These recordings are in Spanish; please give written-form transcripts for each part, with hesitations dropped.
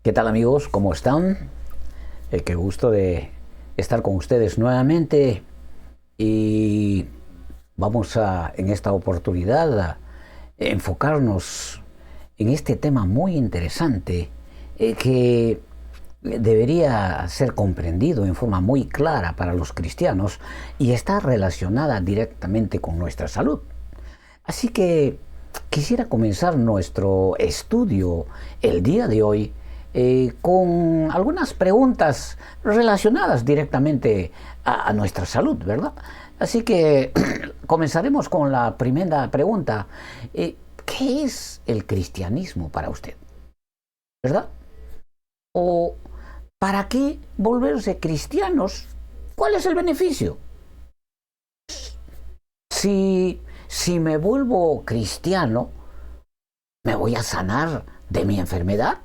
¿Qué tal, amigos? ¿Cómo están? Qué gusto de estar con ustedes nuevamente y vamos en esta oportunidad a enfocarnos en este tema muy interesante que debería ser comprendido en forma muy clara para los cristianos y está relacionada directamente con nuestra salud. Así que quisiera comenzar nuestro estudio el día de hoy con algunas preguntas relacionadas directamente a nuestra salud, ¿verdad? Así que comenzaremos con la primera pregunta. ¿Qué es el cristianismo para usted? ¿Verdad? ¿O para qué volverse cristianos? ¿Cuál es el beneficio? Si me vuelvo cristiano, ¿me voy a sanar de mi enfermedad?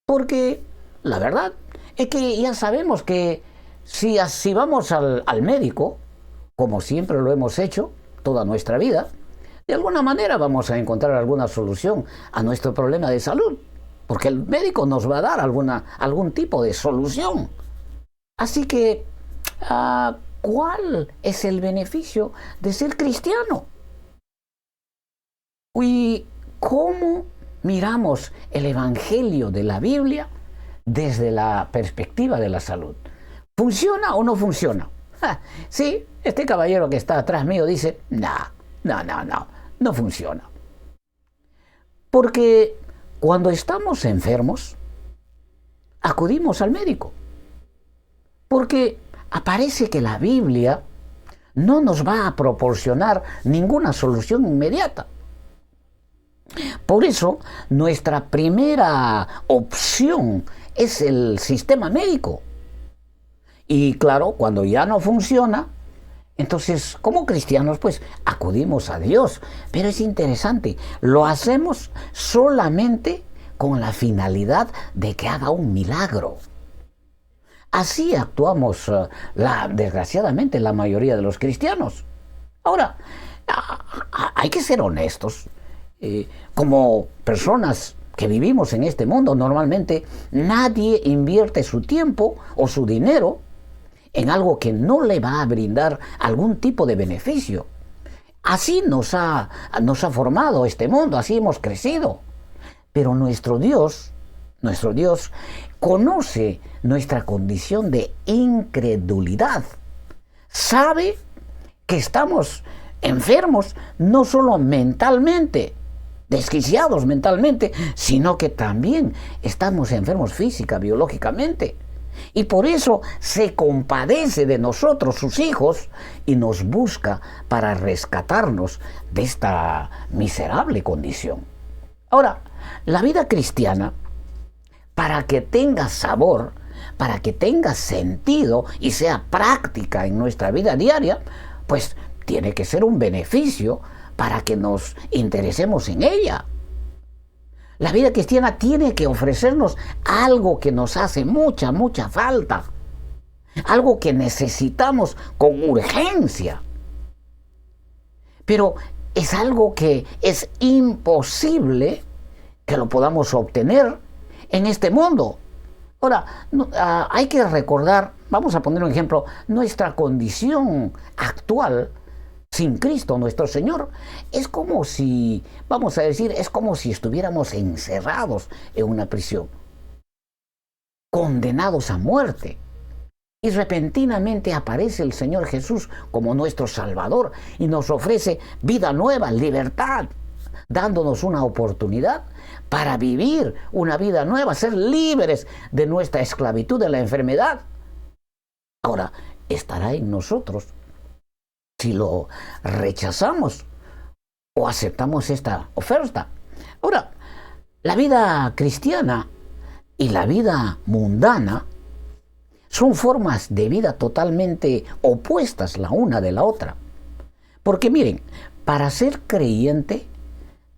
Porque la verdad es que ya sabemos que si vamos al médico, como siempre lo hemos hecho toda nuestra vida, de alguna manera vamos a encontrar alguna solución a nuestro problema de salud, porque el médico nos va a dar algún tipo de solución. Así que, ¿cuál es el beneficio de ser cristiano? ¿Y cómo miramos el Evangelio de la Biblia desde la perspectiva de la salud? ¿Funciona o no funciona? Sí, este caballero que está atrás mío dice, no funciona. Porque cuando estamos enfermos, acudimos al médico. Porque aparece que la Biblia no nos va a proporcionar ninguna solución inmediata. Por eso, nuestra primera opción es el sistema médico. Y claro, cuando ya no funciona, entonces, como cristianos, pues acudimos a Dios. Pero es interesante, lo hacemos solamente con la finalidad de que haga un milagro. Así actuamos, desgraciadamente, la mayoría de los cristianos. Ahora, hay que ser honestos. Como personas que vivimos en este mundo, normalmente nadie invierte su tiempo o su dinero en algo que no le va a brindar algún tipo de beneficio. Así nos ha formado este mundo, así hemos crecido. Pero nuestro Dios conoce nuestra condición de incredulidad. Sabe que estamos enfermos no solo mentalmente, desquiciados mentalmente, sino que también estamos enfermos física, biológicamente. Y por eso se compadece de nosotros, sus hijos, y nos busca para rescatarnos de esta miserable condición. Ahora, la vida cristiana, para que tenga sabor, para que tenga sentido y sea práctica en nuestra vida diaria, pues tiene que ser un beneficio para que nos interesemos en ella. La vida cristiana tiene que ofrecernos algo que nos hace mucha falta, algo que necesitamos con urgencia. Pero es algo que es imposible que lo podamos obtener en este mundo. Ahora, hay que recordar, vamos a poner un ejemplo, nuestra condición actual sin Cristo nuestro Señor. Es como si, vamos a decir, es como si estuviéramos encerrados en una prisión, condenados a muerte. Y repentinamente aparece el Señor Jesús como nuestro Salvador y nos ofrece vida nueva, libertad, dándonos una oportunidad para vivir una vida nueva, ser libres de nuestra esclavitud de la enfermedad. Ahora, estará en nosotros si lo rechazamos o aceptamos esta oferta. Ahora, la vida cristiana y la vida mundana son formas de vida totalmente opuestas la una de la otra. Porque miren, para ser creyente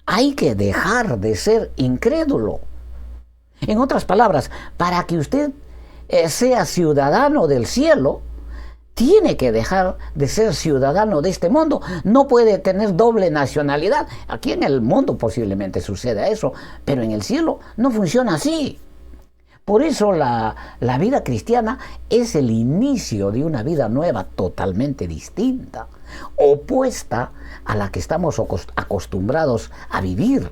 hay que dejar de ser incrédulo. En otras palabras, para que usted sea ciudadano del cielo, tiene que dejar de ser ciudadano de este mundo, no puede tener doble nacionalidad. Aquí en el mundo posiblemente suceda eso, pero en el cielo no funciona así. Por eso la vida cristiana es el inicio de una vida nueva totalmente distinta, opuesta a la que estamos acostumbrados a vivir.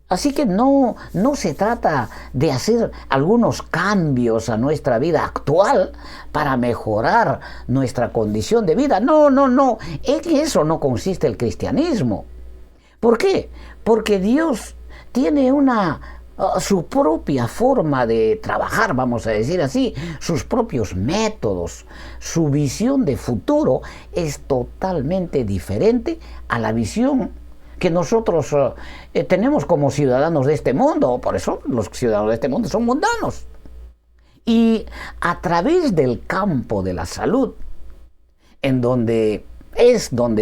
Así que no se trata de hacer algunos cambios a nuestra vida actual para mejorar nuestra condición de vida. No. En eso no consiste el cristianismo. ¿Por qué? Porque Dios tiene su propia forma de trabajar, vamos a decir así, sus propios métodos. Su visión de futuro es totalmente diferente a la visión que nosotros tenemos como ciudadanos de este mundo. Por eso los ciudadanos de este mundo son mundanos. Y a través del campo de la salud, en donde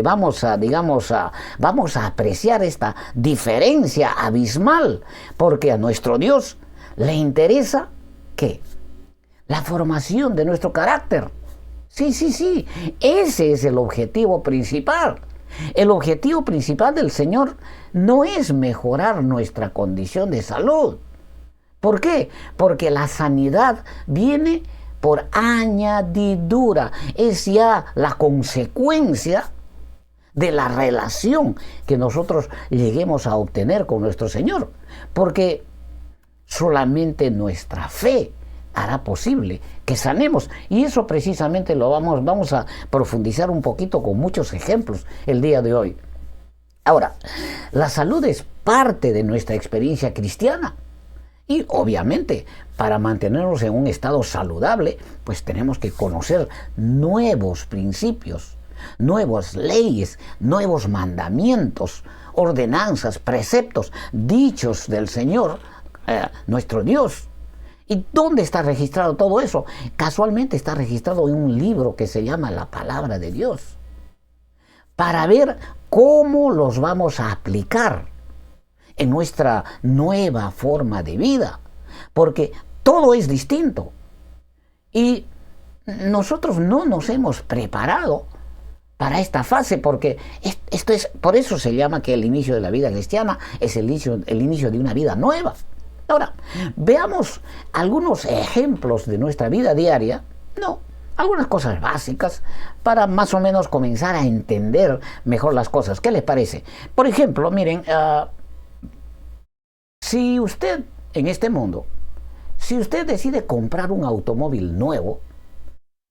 vamos a apreciar esta diferencia abismal, porque a nuestro Dios le interesa, ¿qué? La formación de nuestro carácter. Sí, ese es el objetivo principal. El objetivo principal del Señor no es mejorar nuestra condición de salud. ¿Por qué? Porque la sanidad viene por añadidura. Es ya la consecuencia de la relación que nosotros lleguemos a obtener con nuestro Señor. Porque solamente nuestra fe hará posible que sanemos. Y eso precisamente lo vamos a profundizar un poquito con muchos ejemplos el día de hoy. Ahora, la salud es parte de nuestra experiencia cristiana. Y obviamente, para mantenernos en un estado saludable, pues tenemos que conocer nuevos principios, nuevas leyes, nuevos mandamientos, ordenanzas, preceptos, dichos del Señor, nuestro Dios. ¿Y dónde está registrado todo eso? Casualmente está registrado en un libro que se llama La Palabra de Dios, para ver cómo los vamos a aplicar en nuestra nueva forma de vida, porque todo es distinto y nosotros no nos hemos preparado para esta fase, porque por eso se llama que el inicio de la vida cristiana es el inicio de una vida nueva. Ahora, veamos algunos ejemplos de nuestra vida diaria, algunas cosas básicas, para más o menos comenzar a entender mejor las cosas. ¿Qué les parece? Por ejemplo, miren, si usted en este mundo, si usted decide comprar un automóvil nuevo,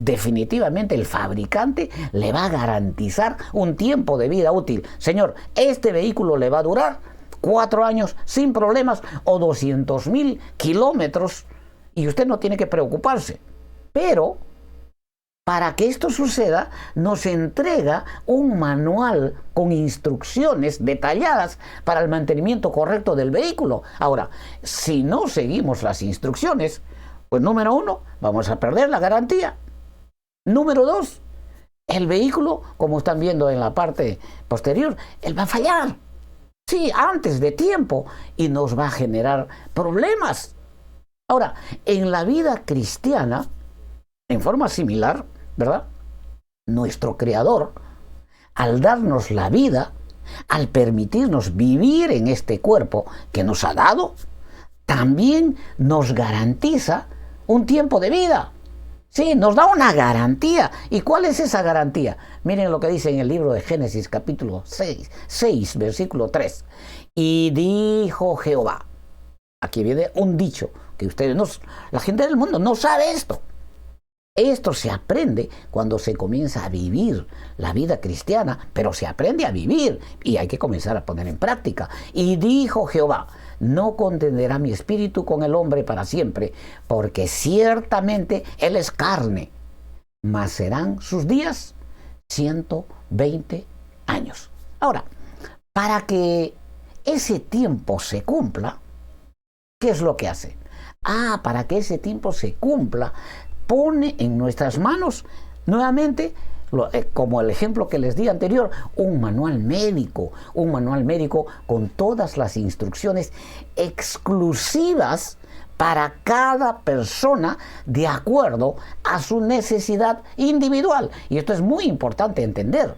definitivamente el fabricante le va a garantizar un tiempo de vida útil. Señor, este vehículo le va a durar 4 años sin problemas o 200,000 kilómetros y usted no tiene que preocuparse. Pero para que esto suceda, nos entrega un manual con instrucciones detalladas para el mantenimiento correcto del vehículo. Ahora, si no seguimos las instrucciones, pues número 1, vamos a perder la garantía. Número 2, el vehículo, como están viendo en la parte posterior, él va a fallar. Sí, antes de tiempo, y nos va a generar problemas. Ahora, en la vida cristiana, en forma similar, ¿verdad? Nuestro Creador, al darnos la vida, al permitirnos vivir en este cuerpo que nos ha dado, también nos garantiza un tiempo de vida. Sí, nos da una garantía. ¿Y cuál es esa garantía? Miren lo que dice en el libro de Génesis, capítulo 6, versículo 3. Y dijo Jehová. Aquí viene un dicho que la gente del mundo no sabe esto. Esto se aprende cuando se comienza a vivir la vida cristiana, pero se aprende a vivir y hay que comenzar a poner en práctica. Y dijo Jehová, no contenderá mi espíritu con el hombre para siempre, porque ciertamente él es carne, mas serán sus días 120 años. Ahora, para que ese tiempo se cumpla, ¿qué es lo que hace? Para que ese tiempo se cumpla, pone en nuestras manos nuevamente, como el ejemplo que les di anterior, un manual médico con todas las instrucciones exclusivas para cada persona de acuerdo a su necesidad individual. Y esto es muy importante entender.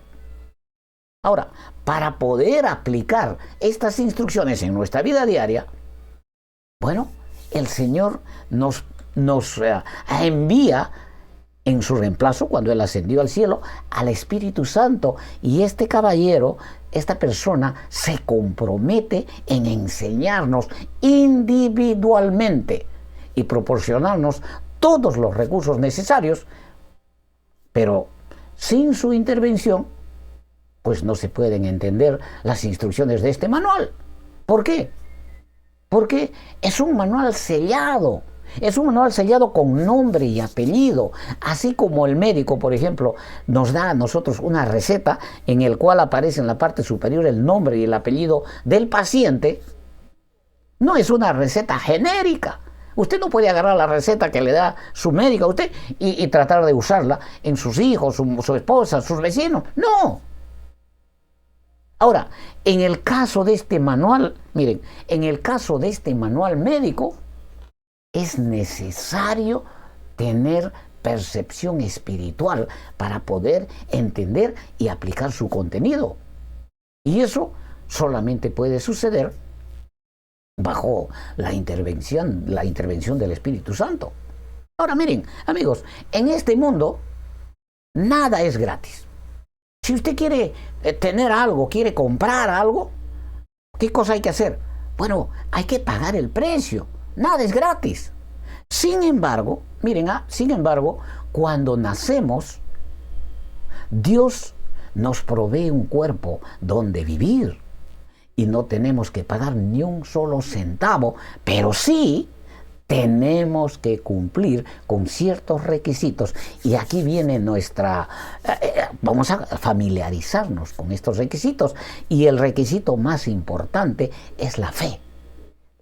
Ahora, para poder aplicar estas instrucciones en nuestra vida diaria, bueno, el Señor nos envía en su reemplazo, cuando Él ascendió al cielo, al Espíritu Santo. Y este caballero, esta persona, se compromete en enseñarnos individualmente y proporcionarnos todos los recursos necesarios, pero sin su intervención, pues no se pueden entender las instrucciones de este manual. ¿Por qué? Porque es un manual sellado. Es un manual sellado con nombre y apellido, así como el médico, por ejemplo, nos da a nosotros una receta en el cual aparece en la parte superior el nombre y el apellido del paciente. No es una receta genérica. Usted no puede agarrar la receta que le da su médico a usted y tratar de usarla en sus hijos, su esposa, sus vecinos. No. Ahora, en el caso de este manual, miren, en el caso de este manual médico, es necesario tener percepción espiritual para poder entender y aplicar su contenido. Y eso solamente puede suceder bajo la intervención del Espíritu Santo. Ahora miren, amigos, en este mundo nada es gratis. Si usted quiere tener algo, quiere comprar algo, ¿qué cosa hay que hacer? Bueno, hay que pagar el precio. Nada es gratis. Sin embargo, miren, cuando nacemos, Dios nos provee un cuerpo donde vivir y no tenemos que pagar ni un solo centavo, pero sí tenemos que cumplir con ciertos requisitos. Y aquí viene vamos a familiarizarnos con estos requisitos. Y el requisito más importante es la fe,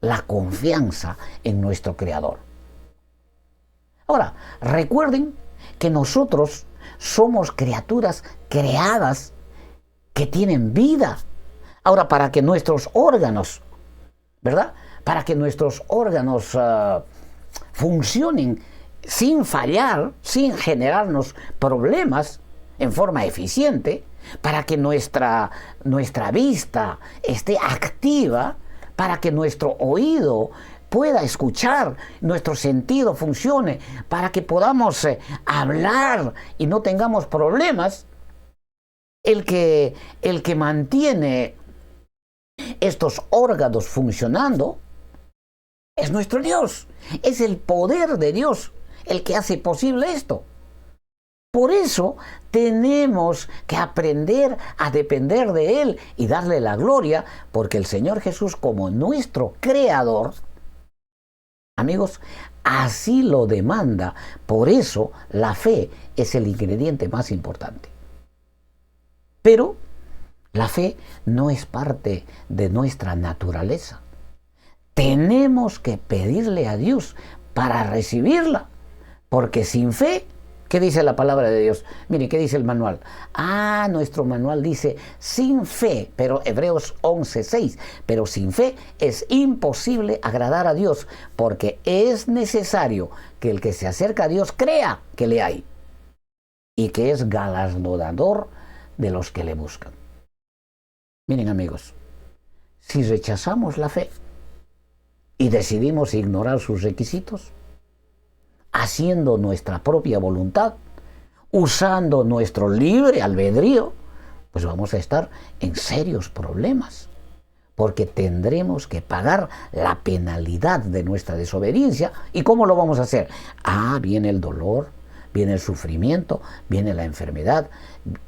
la confianza en nuestro Creador. Ahora, recuerden que nosotros somos criaturas creadas que tienen vida. Ahora, para que nuestros órganos, ¿verdad? Para que nuestros órganos funcionen sin fallar, sin generarnos problemas en forma eficiente, para que nuestra vista esté activa, para que nuestro oído pueda escuchar, nuestro sentido funcione, para que podamos hablar y no tengamos problemas, el que mantiene estos órganos funcionando es nuestro Dios, es el poder de Dios el que hace posible esto. Por eso tenemos que aprender a depender de Él y darle la gloria, porque el Señor Jesús, como nuestro Creador, amigos, así lo demanda. Por eso la fe es el ingrediente más importante. Pero la fe no es parte de nuestra naturaleza. Tenemos que pedirle a Dios para recibirla, porque sin fe, ¿qué dice la palabra de Dios? Mire, ¿qué dice el manual? Nuestro manual dice, sin fe, pero Hebreos 11:6, pero sin fe es imposible agradar a Dios, porque es necesario que el que se acerca a Dios crea que le hay y que es galardonador de los que le buscan. Miren, amigos, si rechazamos la fe y decidimos ignorar sus requisitos, haciendo nuestra propia voluntad, usando nuestro libre albedrío, pues vamos a estar en serios problemas, porque tendremos que pagar la penalidad de nuestra desobediencia. ¿Y cómo lo vamos a hacer? Viene el dolor, viene el sufrimiento, viene la enfermedad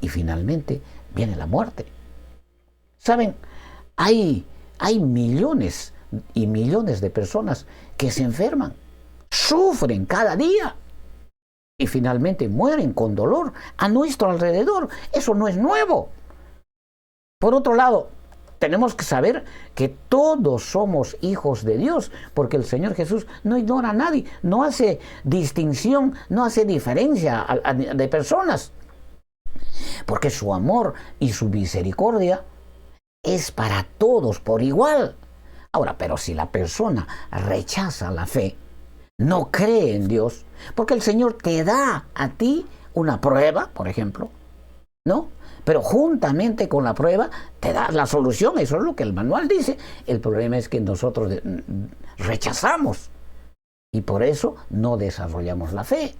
y finalmente viene la muerte. ¿Saben? Hay millones y millones de personas que se enferman, sufren cada día y finalmente mueren con dolor a nuestro alrededor. Eso no es nuevo. Por otro lado, tenemos que saber que todos somos hijos de Dios, porque el Señor Jesús no ignora a nadie, no hace distinción, no hace diferencia de personas, porque su amor y su misericordia es para todos por igual. Ahora, pero si la persona rechaza la fe, no cree en Dios, porque el Señor te da a ti una prueba, por ejemplo, ¿no? Pero juntamente con la prueba te da la solución, eso es lo que el manual dice. El problema es que nosotros rechazamos y por eso no desarrollamos la fe.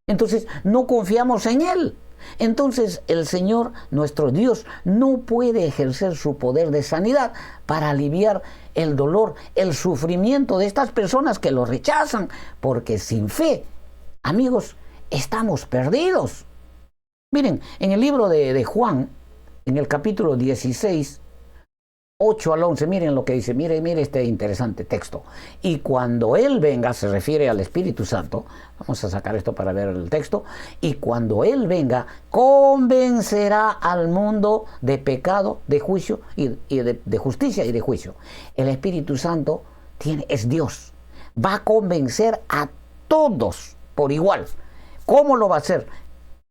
Entonces no confiamos en Él. Entonces el Señor, nuestro Dios, no puede ejercer su poder de sanidad para aliviar el dolor, el sufrimiento de estas personas que lo rechazan, porque sin fe, amigos, estamos perdidos. Miren, en el libro de Juan, en el capítulo 16, 8 al 11, miren lo que dice, mire este interesante texto. Y cuando Él venga, se refiere al Espíritu Santo, vamos a sacar esto para ver el texto, y cuando Él venga, convencerá al mundo de pecado, de juicio, y de justicia y de juicio. El Espíritu Santo es Dios, va a convencer a todos por igual. ¿Cómo lo va a hacer?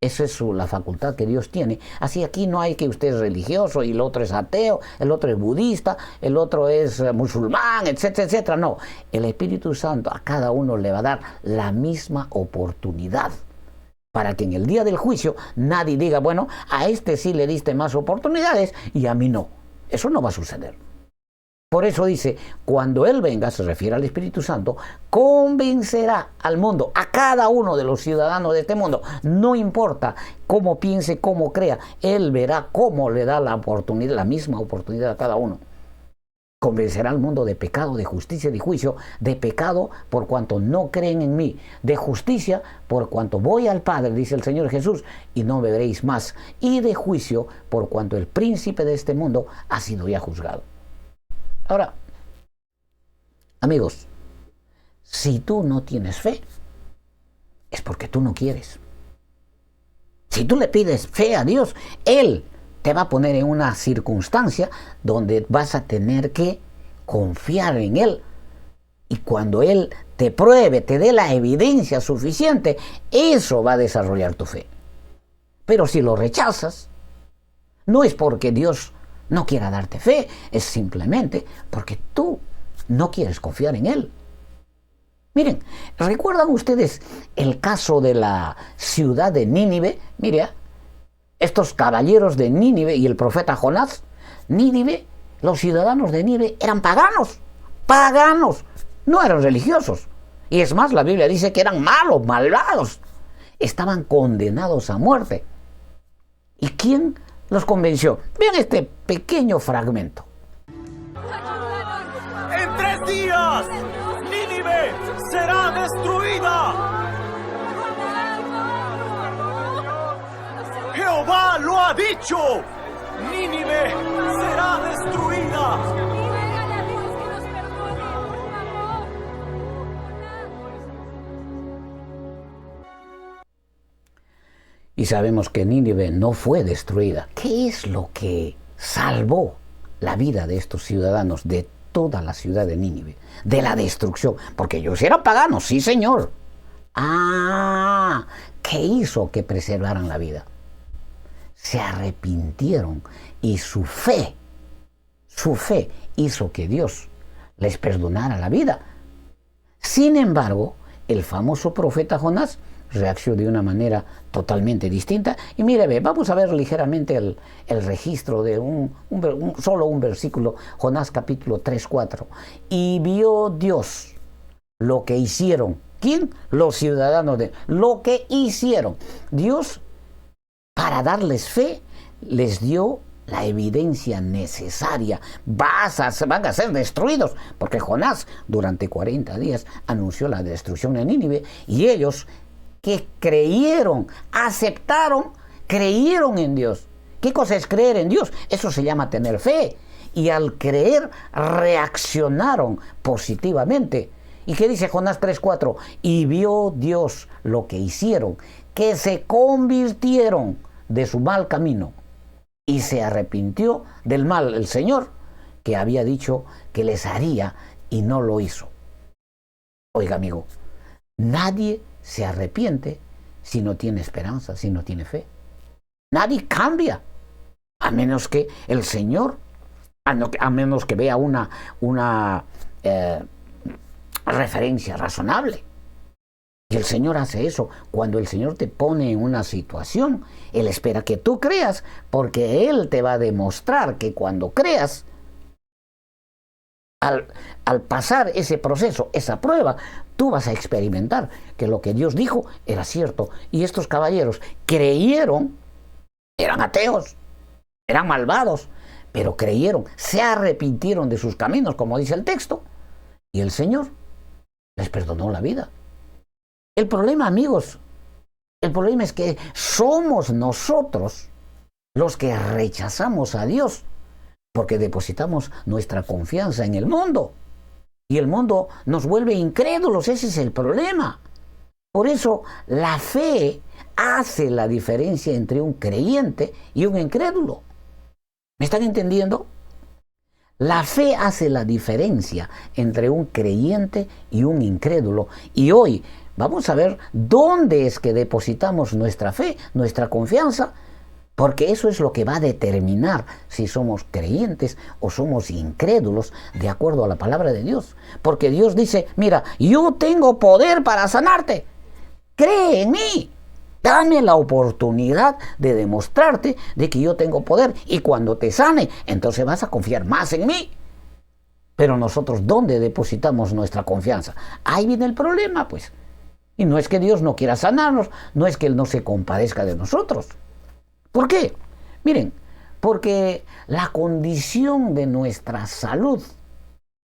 Esa es la facultad que Dios tiene. Así aquí no hay que usted es religioso y el otro es ateo, el otro es budista, el otro es musulmán, etcétera, etcétera. No, el Espíritu Santo a cada uno le va a dar la misma oportunidad para que en el día del juicio nadie diga, bueno, a este sí le diste más oportunidades y a mí no. Eso no va a suceder. Por eso dice, cuando Él venga, se refiere al Espíritu Santo, convencerá al mundo, a cada uno de los ciudadanos de este mundo, no importa cómo piense, cómo crea, Él verá cómo le da la oportunidad, la misma oportunidad a cada uno. Convencerá al mundo de pecado, de justicia y de juicio, de pecado por cuanto no creen en mí, de justicia por cuanto voy al Padre, dice el Señor Jesús, y no me veréis más, y de juicio por cuanto el príncipe de este mundo ha sido ya juzgado. Ahora, amigos, si tú no tienes fe, es porque tú no quieres. Si tú le pides fe a Dios, Él te va a poner en una circunstancia donde vas a tener que confiar en Él. Y cuando Él te pruebe, te dé la evidencia suficiente, eso va a desarrollar tu fe. Pero si lo rechazas, no es porque Dios no quiera darte fe, es simplemente porque tú no quieres confiar en Él. Miren, ¿recuerdan ustedes el caso de la ciudad de Nínive? Mire, estos caballeros de Nínive y el profeta Jonás. Nínive, los ciudadanos de Nínive eran paganos, no eran religiosos. Y es más, la Biblia dice que eran malos, malvados. Estaban condenados a muerte. ¿Y quién los convenció? Vean este pequeño fragmento. En 3 días, Nínive será destruida. Jehová lo ha dicho. Nínive será destruida. Y sabemos que Nínive no fue destruida. ¿Qué es lo que salvó la vida de estos ciudadanos, de toda la ciudad de Nínive, de la destrucción? Porque ellos eran paganos, sí señor. ¿Qué hizo que preservaran la vida? Se arrepintieron y su fe hizo que Dios les perdonara la vida. Sin embargo, el famoso profeta Jonás reaccionó de una manera totalmente distinta. Y mire, vamos a ver ligeramente el registro de solo un versículo, Jonás capítulo 3, 4. Y vio Dios lo que hicieron. ¿Quién? Los ciudadanos lo que hicieron. Dios, para darles fe, les dio la evidencia necesaria. Van a ser destruidos, porque Jonás durante 40 días anunció la destrucción de Nínive, y ellos que creyeron, aceptaron, creyeron en Dios. ¿Qué cosa es creer en Dios? Eso se llama tener fe. Y al creer, reaccionaron positivamente. ¿Y qué dice Jonás 3:4? Y vio Dios lo que hicieron, que se convirtieron de su mal camino. Y se arrepintió del mal el Señor, que había dicho que les haría y no lo hizo. Oiga, amigo, nadie se arrepiente si no tiene esperanza, si no tiene fe. Nadie cambia, a menos que el Señor a menos que vea una referencia razonable. Y el Señor hace eso. Cuando el Señor te pone en una situación, Él espera que tú creas, porque Él te va a demostrar que cuando creas, al pasar ese proceso, esa prueba, tú vas a experimentar que lo que Dios dijo era cierto. Y estos caballeros creyeron, eran ateos, eran malvados, pero creyeron, se arrepintieron de sus caminos, como dice el texto, y el Señor les perdonó la vida. El problema, amigos, el problema es que somos nosotros los que rechazamos a Dios porque depositamos nuestra confianza en el mundo. Y el mundo nos vuelve incrédulos, ese es el problema. Por eso la fe hace la diferencia entre un creyente y un incrédulo. ¿Me están entendiendo? La fe hace la diferencia entre un creyente y un incrédulo. Y hoy vamos a ver dónde es que depositamos nuestra fe, nuestra confianza, porque eso es lo que va a determinar si somos creyentes o somos incrédulos de acuerdo a la palabra de Dios. Porque Dios dice, mira, yo tengo poder para sanarte. Cree en mí. Dame la oportunidad de demostrarte de que yo tengo poder. Y cuando te sane, entonces vas a confiar más en mí. Pero nosotros, ¿dónde depositamos nuestra confianza? Ahí viene el problema, pues. Y no es que Dios no quiera sanarnos, no es que Él no se compadezca de nosotros. ¿Por qué? Miren, porque la condición de nuestra salud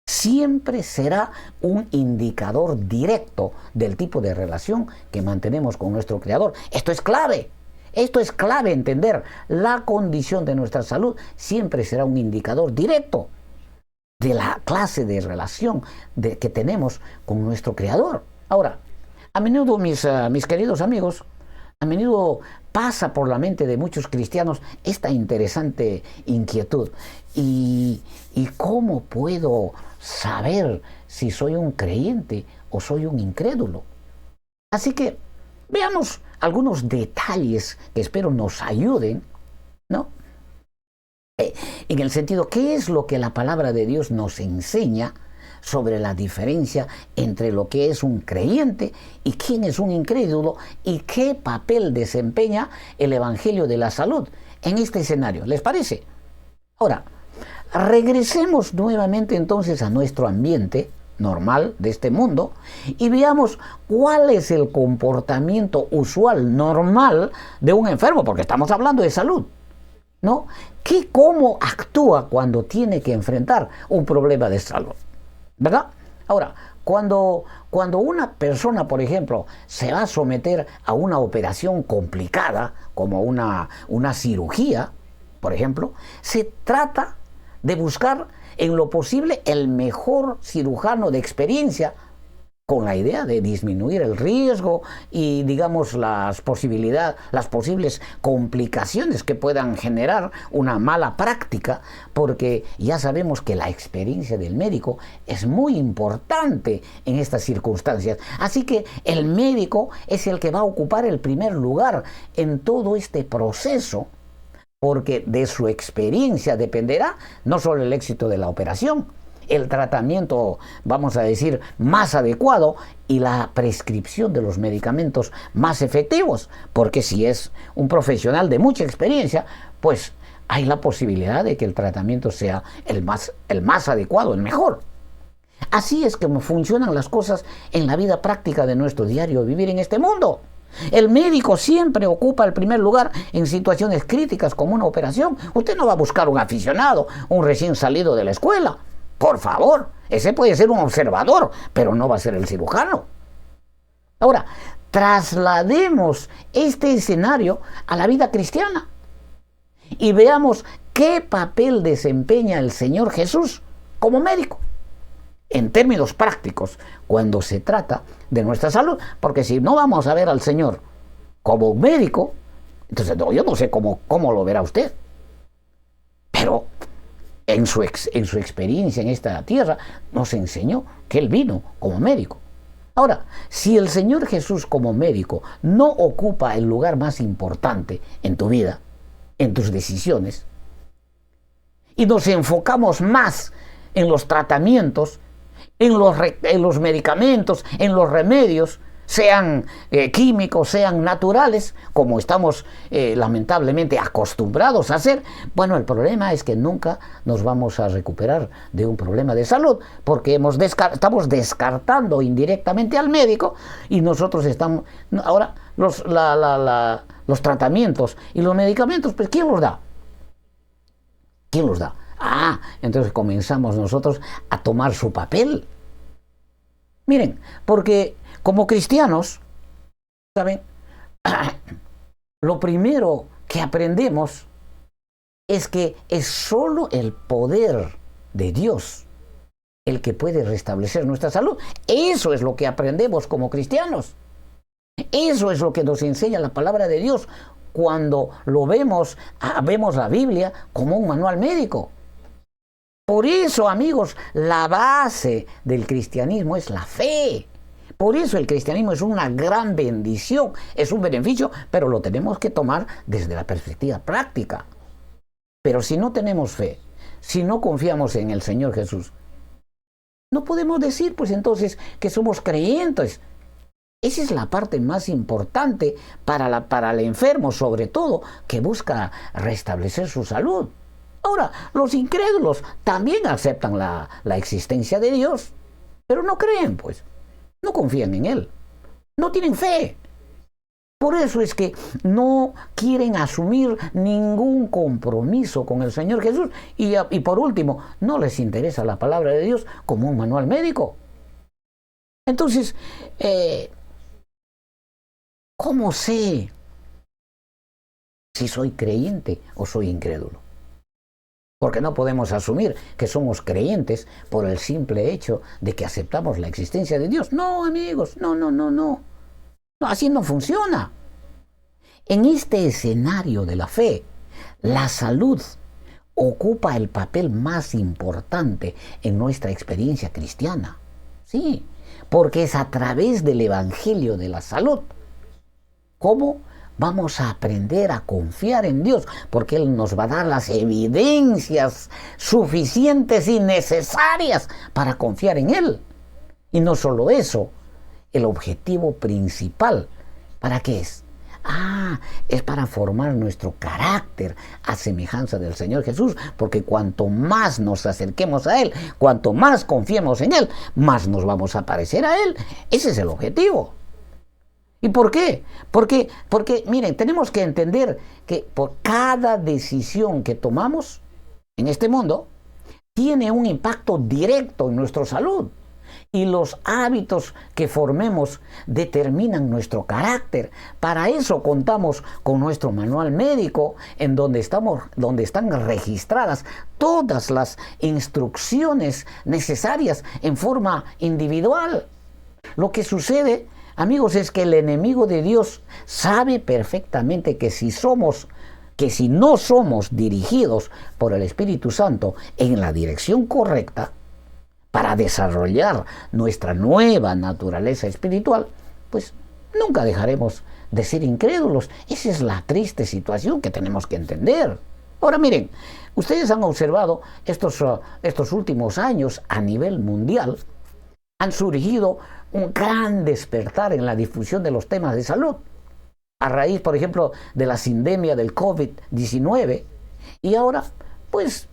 siempre será un indicador directo del tipo de relación que mantenemos con nuestro Creador. Esto es clave entender. La condición de nuestra salud siempre será un indicador directo de la clase de relación que tenemos con nuestro Creador. Ahora, a menudo, mis queridos amigos, a menudo pasa por la mente de muchos cristianos esta interesante inquietud. ¿Y cómo puedo saber si soy un creyente o soy un incrédulo? Así que veamos algunos detalles que espero nos ayuden, ¿no? En el sentido, ¿qué es lo que la palabra de Dios nos enseña sobre la diferencia entre lo que es un creyente y quién es un incrédulo y qué papel desempeña el Evangelio de la Salud en este escenario? ¿Les parece? Ahora, regresemos nuevamente entonces a nuestro ambiente normal de este mundo y veamos cuál es el comportamiento usual, normal de un enfermo, porque estamos hablando de salud, ¿no? ¿Cómo actúa cuando tiene que enfrentar un problema de salud? ¿Verdad? Ahora, cuando una persona, por ejemplo, se va a someter a una operación complicada, como una cirugía, por ejemplo, se trata de buscar en lo posible el mejor cirujano de experiencia, con la idea de disminuir el riesgo y, digamos, las posibles complicaciones que puedan generar una mala práctica, porque ya sabemos que la experiencia del médico es muy importante en estas circunstancias. Así que el médico es el que va a ocupar el primer lugar en todo este proceso, porque de su experiencia dependerá no solo el éxito de la operación, el tratamiento, vamos a decir, más adecuado y la prescripción de los medicamentos más efectivos, porque si es un profesional de mucha experiencia, pues hay la posibilidad de que el tratamiento sea el más adecuado, el mejor. Así es como funcionan las cosas en la vida práctica de nuestro diario vivir en este mundo. El médico siempre ocupa el primer lugar en situaciones críticas como una operación. Usted no va a buscar un aficionado, un recién salido de la escuela. Por favor, ese puede ser un observador, pero no va a ser el cirujano. Ahora, traslademos este escenario a la vida cristiana y veamos qué papel desempeña el Señor Jesús como médico, en términos prácticos, cuando se trata de nuestra salud. Porque si no vamos a ver al Señor como médico, entonces yo no sé cómo lo verá usted. Pero en su experiencia en esta tierra, nos enseñó que Él vino como médico. Ahora, si el Señor Jesús como médico no ocupa el lugar más importante en tu vida, en tus decisiones, y nos enfocamos más en los tratamientos, en los medicamentos, en los remedios, sean químicos, sean naturales, como estamos lamentablemente acostumbrados a hacer. Bueno, el problema es que nunca nos vamos a recuperar de un problema de salud, porque estamos descartando indirectamente al médico, y nosotros estamos... Ahora, los tratamientos y los medicamentos, pues ¿quién los da? ¿Quién los da? Entonces comenzamos nosotros a tomar su papel. Miren, porque como cristianos, ¿saben? Lo primero que aprendemos es que es solo el poder de Dios el que puede restablecer nuestra salud. Eso es lo que aprendemos como cristianos. Eso es lo que nos enseña la palabra de Dios cuando vemos la Biblia como un manual médico. Por eso, amigos, la base del cristianismo es la fe. Por eso el cristianismo es una gran bendición, es un beneficio, pero lo tenemos que tomar desde la perspectiva práctica. Pero si no tenemos fe, si no confiamos en el Señor Jesús, no podemos decir, pues entonces, que somos creyentes. Esa es la parte más importante para el enfermo, sobre todo, que busca restablecer su salud. Ahora, los incrédulos también aceptan la existencia de Dios, pero no creen, pues. No confían en Él. No tienen fe. Por eso es que no quieren asumir ningún compromiso con el Señor Jesús. Y por último, no les interesa la palabra de Dios como un manual médico. Entonces, ¿cómo sé si soy creyente o soy incrédulo? Porque no podemos asumir que somos creyentes por el simple hecho de que aceptamos la existencia de Dios. No, amigos, no. Así no funciona. En este escenario de la fe, la salud ocupa el papel más importante en nuestra experiencia cristiana. Sí, porque es a través del Evangelio de la salud cómo vamos a aprender a confiar en Dios, porque Él nos va a dar las evidencias suficientes y necesarias para confiar en Él. Y no solo eso, el objetivo principal, ¿para qué es? Es para formar nuestro carácter a semejanza del Señor Jesús, porque cuanto más nos acerquemos a Él, cuanto más confiemos en Él, más nos vamos a parecer a Él. Ese es el objetivo. ¿Y por qué? Porque, miren, tenemos que entender que por cada decisión que tomamos en este mundo, tiene un impacto directo en nuestra salud. Y los hábitos que formemos determinan nuestro carácter. Para eso contamos con nuestro manual médico, en donde están registradas todas las instrucciones necesarias en forma individual. Lo que sucede, amigos, es que el enemigo de Dios sabe perfectamente que si no somos dirigidos por el Espíritu Santo en la dirección correcta para desarrollar nuestra nueva naturaleza espiritual, pues nunca dejaremos de ser incrédulos. Esa es la triste situación que tenemos que entender. Ahora miren, ustedes han observado estos últimos años a nivel mundial, han surgido un gran despertar en la difusión de los temas de salud, a raíz, por ejemplo, de la sindemia del COVID-19, y ahora, pues,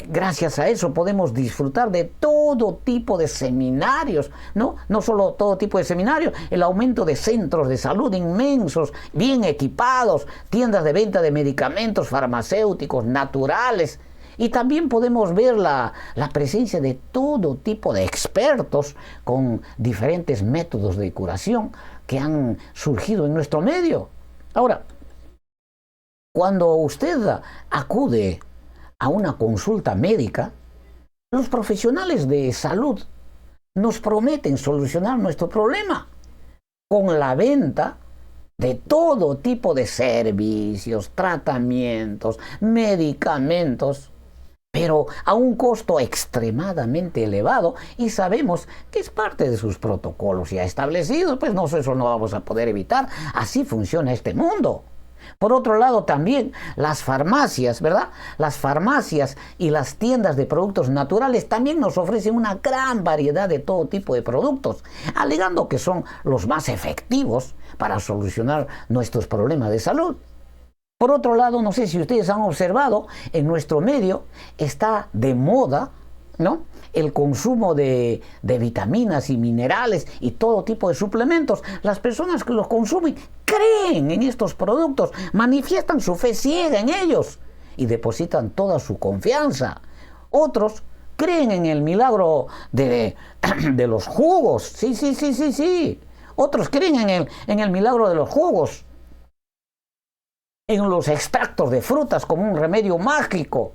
gracias a eso podemos disfrutar de todo tipo de seminarios, ¿no? No solo todo tipo de seminarios, el aumento de centros de salud inmensos, bien equipados, tiendas de venta de medicamentos farmacéuticos naturales. Y también podemos ver la presencia de todo tipo de expertos con diferentes métodos de curación que han surgido en nuestro medio. Ahora, cuando usted acude a una consulta médica, los profesionales de salud nos prometen solucionar nuestro problema con la venta de todo tipo de servicios, tratamientos, medicamentos, pero a un costo extremadamente elevado, y sabemos que es parte de sus protocolos ya establecidos, pues eso no vamos a poder evitar. Así funciona este mundo. Por otro lado, también las farmacias, ¿verdad? Las farmacias y las tiendas de productos naturales también nos ofrecen una gran variedad de todo tipo de productos, alegando que son los más efectivos para solucionar nuestros problemas de salud. Por otro lado, no sé si ustedes han observado, en nuestro medio está de moda, ¿no?, el consumo de vitaminas y minerales y todo tipo de suplementos. Las personas que los consumen creen en estos productos, manifiestan su fe ciega en ellos y depositan toda su confianza. Otros creen en el milagro de los jugos. Sí. Otros creen en el milagro de los jugos, en los extractos de frutas como un remedio mágico.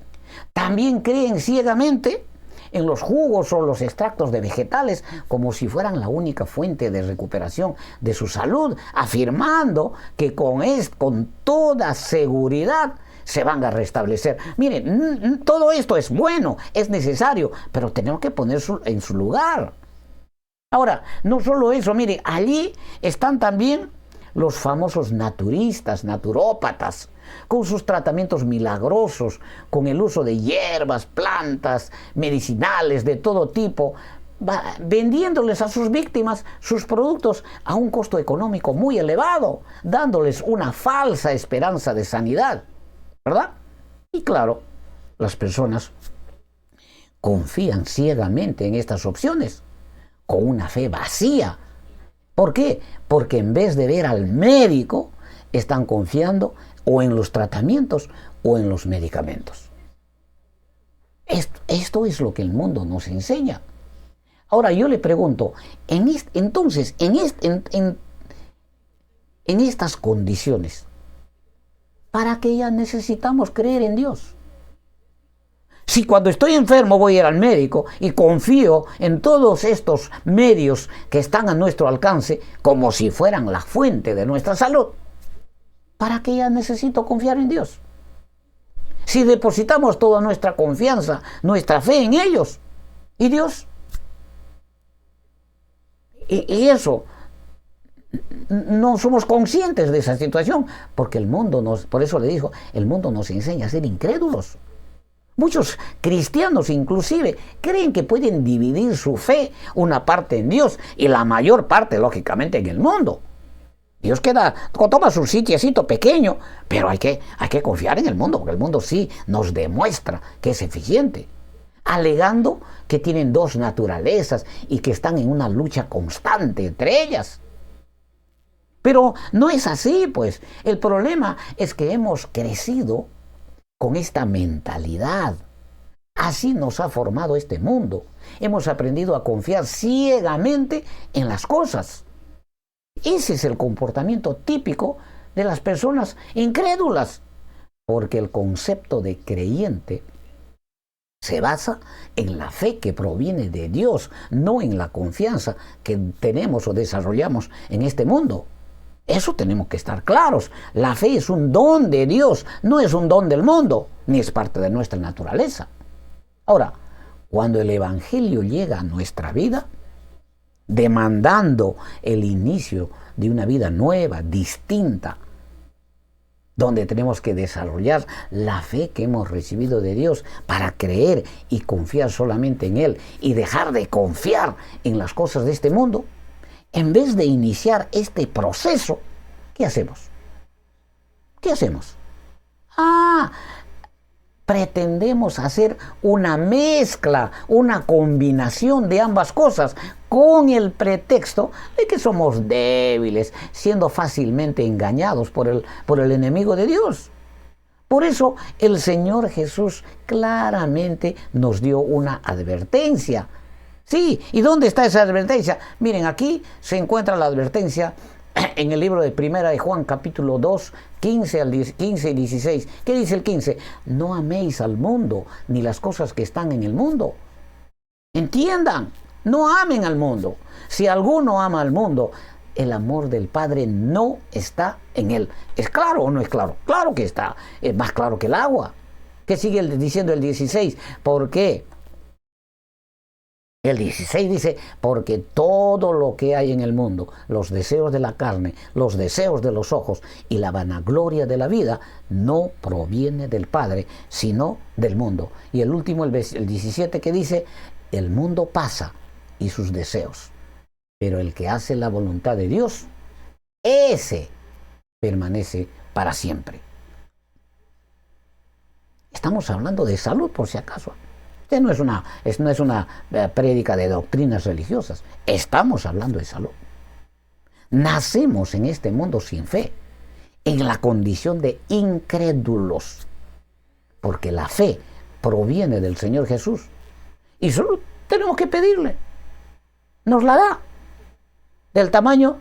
También creen ciegamente en los jugos o los extractos de vegetales como si fueran la única fuente de recuperación de su salud, afirmando que con toda seguridad se van a restablecer. Miren, todo esto es bueno, es necesario, pero tenemos que ponerlo en su lugar. Ahora, no solo eso, mire, allí están también los famosos naturistas, naturópatas, con sus tratamientos milagrosos, con el uso de hierbas, plantas, medicinales de todo tipo, vendiéndoles a sus víctimas sus productos a un costo económico muy elevado, dándoles una falsa esperanza de sanidad, ¿verdad? Y claro, las personas confían ciegamente en estas opciones, con una fe vacía. ¿Por qué? Porque en vez de ver al médico, están confiando o en los tratamientos o en los medicamentos. Esto es lo que el mundo nos enseña. Ahora yo le pregunto, en estas condiciones, ¿para qué ya necesitamos creer en Dios? Si cuando estoy enfermo voy a ir al médico y confío en todos estos medios que están a nuestro alcance como si fueran la fuente de nuestra salud, ¿para qué ya necesito confiar en Dios? Si depositamos toda nuestra confianza, nuestra fe en ellos, ¿y Dios? Y eso, no somos conscientes de esa situación, porque por eso le dijo, el mundo nos enseña a ser incrédulos. Muchos cristianos inclusive creen que pueden dividir su fe, una parte en Dios y la mayor parte, lógicamente, en el mundo. Dios toma su sitiecito pequeño, pero hay que confiar en el mundo, porque el mundo sí nos demuestra que es eficiente, alegando que tienen dos naturalezas y que están en una lucha constante entre ellas. Pero no es así, pues. El problema es que hemos crecido con esta mentalidad. Así nos ha formado este mundo. Hemos aprendido a confiar ciegamente en las cosas. Ese es el comportamiento típico de las personas incrédulas, porque el concepto de creyente se basa en la fe que proviene de Dios, no en la confianza que tenemos o desarrollamos en este mundo. Eso tenemos que estar claros. La fe es un don de Dios, no es un don del mundo, ni es parte de nuestra naturaleza. Ahora, cuando el Evangelio llega a nuestra vida, demandando el inicio de una vida nueva, distinta, donde tenemos que desarrollar la fe que hemos recibido de Dios para creer y confiar solamente en Él y dejar de confiar en las cosas de este mundo, en vez de iniciar este proceso, ¿qué hacemos? ¿Qué hacemos? Pretendemos hacer una mezcla, una combinación de ambas cosas, con el pretexto de que somos débiles, siendo fácilmente engañados por el enemigo de Dios. Por eso el Señor Jesús claramente nos dio una advertencia. Sí, ¿y dónde está esa advertencia? Miren, aquí se encuentra la advertencia en el libro de Primera de Juan, capítulo 2, 15 y 16. ¿Qué dice el 15? No améis al mundo, ni las cosas que están en el mundo. Entiendan, no amen al mundo. Si alguno ama al mundo, el amor del Padre no está en él. ¿Es claro o no es claro? Claro que está, es más claro que el agua. ¿Qué sigue diciendo el 16? ¿Por qué? El 16 dice, porque todo lo que hay en el mundo, los deseos de la carne, los deseos de los ojos y la vanagloria de la vida, no proviene del Padre, sino del mundo. Y el último, el 17, que dice, el mundo pasa y sus deseos, pero el que hace la voluntad de Dios, ese permanece para siempre. Estamos hablando de salud, por si acaso. Este no es una prédica de doctrinas religiosas. Estamos hablando de salud. Nacemos en este mundo sin fe, en la condición de incrédulos, porque la fe proviene del Señor Jesús y solo tenemos que pedirle. Nos la da del tamaño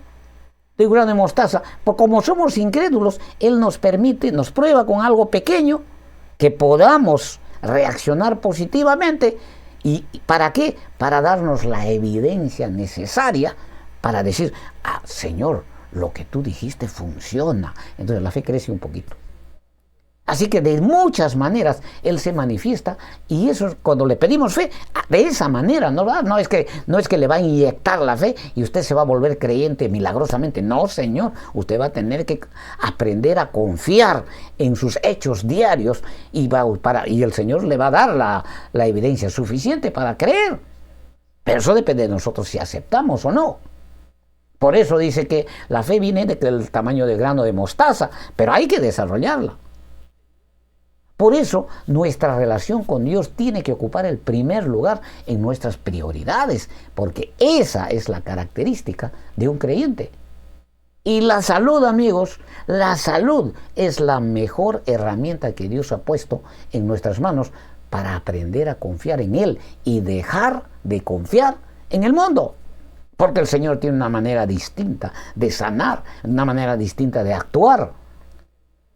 de un grano de mostaza. Porque como somos incrédulos, Él nos permite, nos prueba con algo pequeño que podamos reaccionar positivamente. ¿Y para qué? Para darnos la evidencia necesaria para decir, Señor, lo que tú dijiste funciona. Entonces la fe crece un poquito. Así que de muchas maneras Él se manifiesta, y eso cuando le pedimos fe, de esa manera, no es que le va a inyectar la fe y usted se va a volver creyente milagrosamente. No, Señor, usted va a tener que aprender a confiar en sus hechos diarios y el Señor le va a dar la evidencia suficiente para creer. Pero eso depende de nosotros si aceptamos o no. Por eso dice que la fe viene del tamaño del grano de mostaza, pero hay que desarrollarla. Por eso nuestra relación con Dios tiene que ocupar el primer lugar en nuestras prioridades, porque esa es la característica de un creyente. Y la salud, amigos, la salud es la mejor herramienta que Dios ha puesto en nuestras manos para aprender a confiar en Él y dejar de confiar en el mundo. Porque el Señor tiene una manera distinta de sanar, una manera distinta de actuar.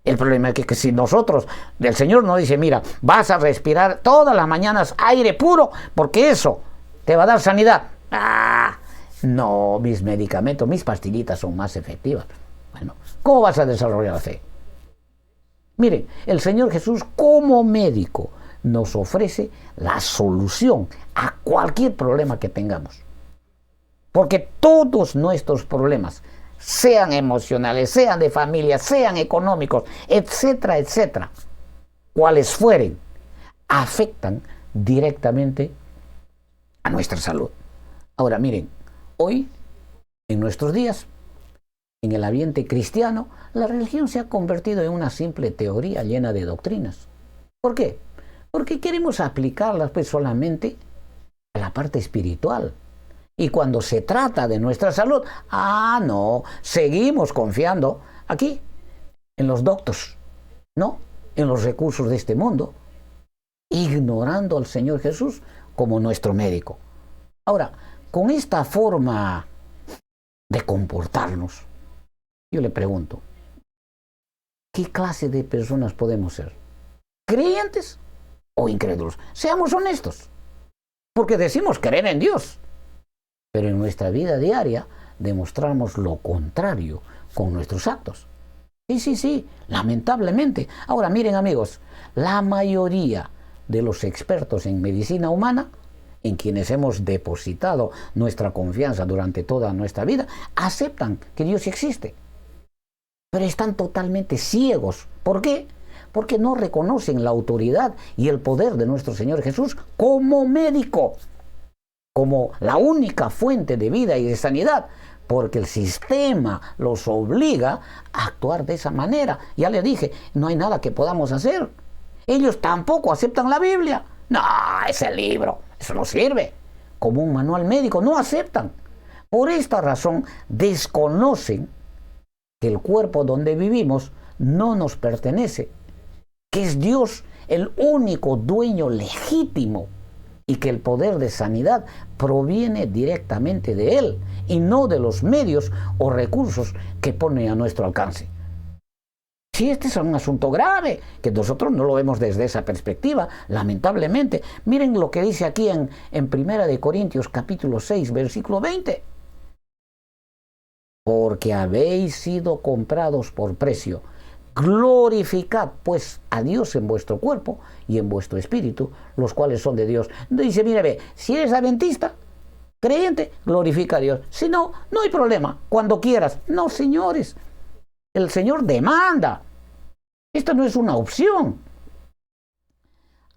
El problema es que si nosotros, el Señor nos dice, mira, vas a respirar todas las mañanas aire puro, porque eso te va a dar sanidad. No, mis medicamentos, mis pastillitas son más efectivas. Bueno, ¿cómo vas a desarrollar la fe? Miren, el Señor Jesús como médico nos ofrece la solución a cualquier problema que tengamos. Porque todos nuestros problemas, sean emocionales, sean de familia, sean económicos, etcétera, etcétera, cuales fueren, afectan directamente a nuestra salud. Ahora miren, hoy, en nuestros días, en el ambiente cristiano, la religión se ha convertido en una simple teoría llena de doctrinas. ¿Por qué? Porque queremos aplicarlas pues solamente a la parte espiritual. Y cuando se trata de nuestra salud, no, seguimos confiando aquí, en los doctores, ¿no? En los recursos de este mundo, ignorando al Señor Jesús como nuestro médico. Ahora, con esta forma de comportarnos, yo le pregunto, ¿qué clase de personas podemos ser? ¿Creyentes o incrédulos? Seamos honestos, porque decimos creer en Dios, pero en nuestra vida diaria demostramos lo contrario con nuestros actos. Sí, lamentablemente. Ahora miren, amigos, la mayoría de los expertos en medicina humana, en quienes hemos depositado nuestra confianza durante toda nuestra vida, aceptan que Dios existe, pero están totalmente ciegos. ¿Por qué? Porque no reconocen la autoridad y el poder de nuestro Señor Jesús como médico, como la única fuente de vida y de sanidad, porque el sistema los obliga a actuar de esa manera. Ya le dije, no hay nada que podamos hacer. Ellos tampoco aceptan la Biblia. No, ese libro, eso no sirve como un manual médico, no aceptan. Por esta razón desconocen que el cuerpo donde vivimos no nos pertenece, que es Dios el único dueño legítimo, y que el poder de sanidad proviene directamente de Él y no de los medios o recursos que pone a nuestro alcance. Sí, este es un asunto grave, que nosotros no lo vemos desde esa perspectiva, lamentablemente. Miren lo que dice aquí en 1 Corintios capítulo 6, versículo 20. Porque habéis sido comprados por precio. Glorificad pues a Dios en vuestro cuerpo y en vuestro espíritu, los cuales son de Dios. Dice, mire, ve, si eres adventista, creyente, glorifica a Dios. Si no, no hay problema, cuando quieras. No, señores, el Señor demanda. Esto no es una opción.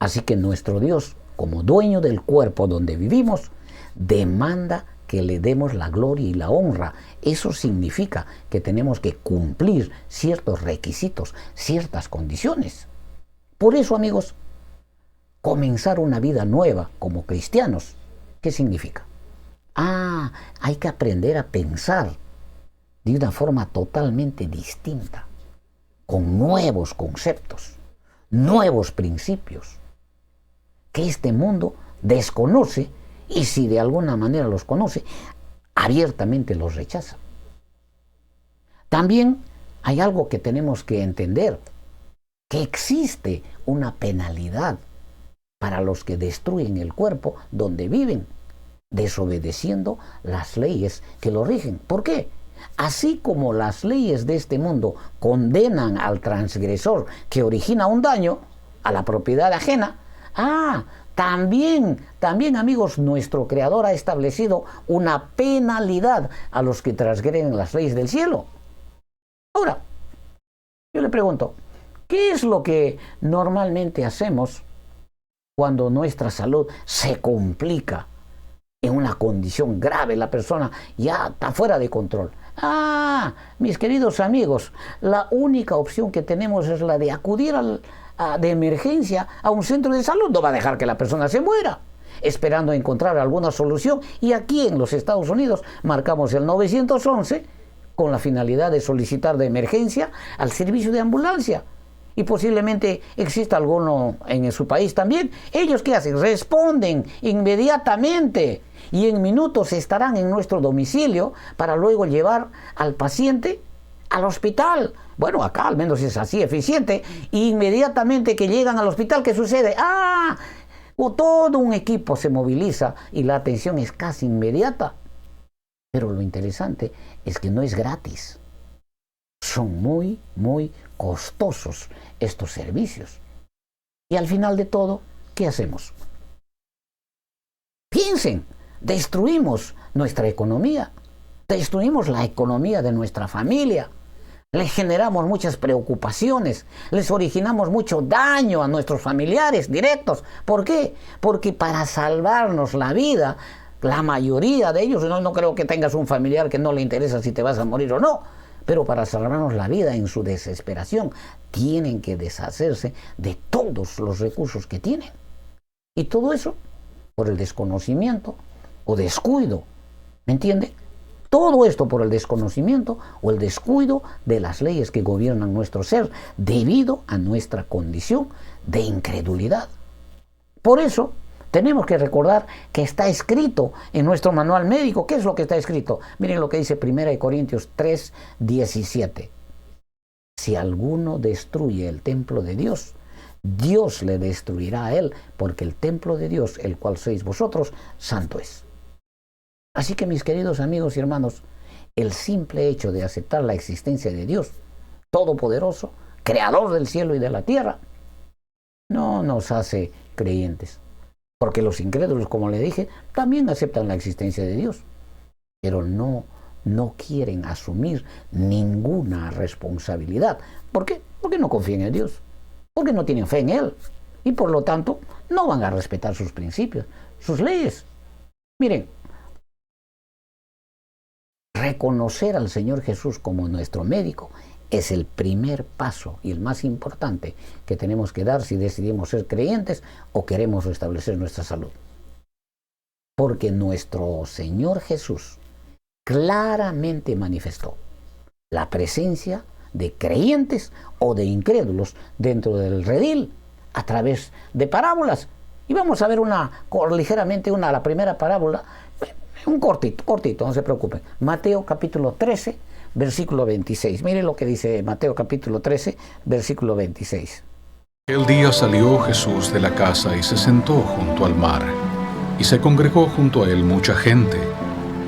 Así que nuestro Dios, como dueño del cuerpo donde vivimos, demanda que le demos la gloria y la honra. Eso significa que tenemos que cumplir ciertos requisitos, ciertas condiciones. Por eso, amigos, comenzar una vida nueva como cristianos, ¿qué significa? Hay que aprender a pensar de una forma totalmente distinta, con nuevos conceptos, nuevos principios, que este mundo desconoce, y si de alguna manera los conoce, abiertamente los rechaza. También hay algo que tenemos que entender, que existe una penalidad para los que destruyen el cuerpo donde viven, desobedeciendo las leyes que lo rigen. ¿Por qué? Así como las leyes de este mundo condenan al transgresor que origina un daño a la propiedad ajena, también, amigos, nuestro Creador ha establecido una penalidad a los que transgreden las leyes del cielo. Ahora, yo le pregunto, ¿qué es lo que normalmente hacemos cuando nuestra salud se complica en una condición grave? La persona ya está fuera de control. Mis queridos amigos, la única opción que tenemos es la de acudir de emergencia a un centro de salud. No va a dejar que la persona se muera esperando encontrar alguna solución. Y aquí en los Estados Unidos marcamos el 911 con la finalidad de solicitar de emergencia al servicio de ambulancia. Y posiblemente exista alguno en su país también. ¿Ellos qué hacen? Responden inmediatamente y en minutos estarán en nuestro domicilio para luego llevar al paciente al hospital. Bueno, acá al menos es así eficiente. Inmediatamente que llegan al hospital, ¿qué sucede? Todo un equipo se moviliza y la atención es casi inmediata. Pero lo interesante es que no es gratis. Son muy, muy costosos estos servicios. Y al final de todo, ¿qué hacemos? Piensen, destruimos nuestra economía, destruimos la economía de nuestra familia, les generamos muchas preocupaciones, les originamos mucho daño a nuestros familiares directos. ¿Por qué? Porque para salvarnos la vida, la mayoría de ellos, no creo que tengas un familiar que no le interesa si te vas a morir o no, pero para salvarnos la vida en su desesperación, tienen que deshacerse de todos los recursos que tienen. Y todo eso por el desconocimiento o descuido, ¿me entiende? Todo esto por el desconocimiento o el descuido de las leyes que gobiernan nuestro ser debido a nuestra condición de incredulidad. Por eso tenemos que recordar que está escrito en nuestro manual médico. ¿Qué es lo que está escrito? Miren lo que dice 1 Corintios 3:17. Si alguno destruye el templo de Dios, Dios le destruirá a él, porque el templo de Dios, el cual sois vosotros, santo es. Así que, mis queridos amigos y hermanos, el simple hecho de aceptar la existencia de Dios Todopoderoso, Creador del cielo y de la tierra, no nos hace creyentes. Porque los incrédulos, como le dije, también aceptan la existencia de Dios, pero no quieren asumir ninguna responsabilidad. ¿Por qué? Porque no confían en Dios, porque no tienen fe en Él, y por lo tanto no van a respetar sus principios, sus leyes. Miren, reconocer al Señor Jesús como nuestro médico es el primer paso y el más importante que tenemos que dar si decidimos ser creyentes o queremos restablecer nuestra salud. Porque nuestro Señor Jesús claramente manifestó la presencia de creyentes o de incrédulos dentro del redil a través de parábolas. Y vamos a ver la primera parábola, un cortito, no se preocupen. Mateo capítulo 13, versículo 26. Mire lo que dice Mateo capítulo 13, versículo 26. Aquel día salió Jesús de la casa y se sentó junto al mar, y se congregó junto a él mucha gente,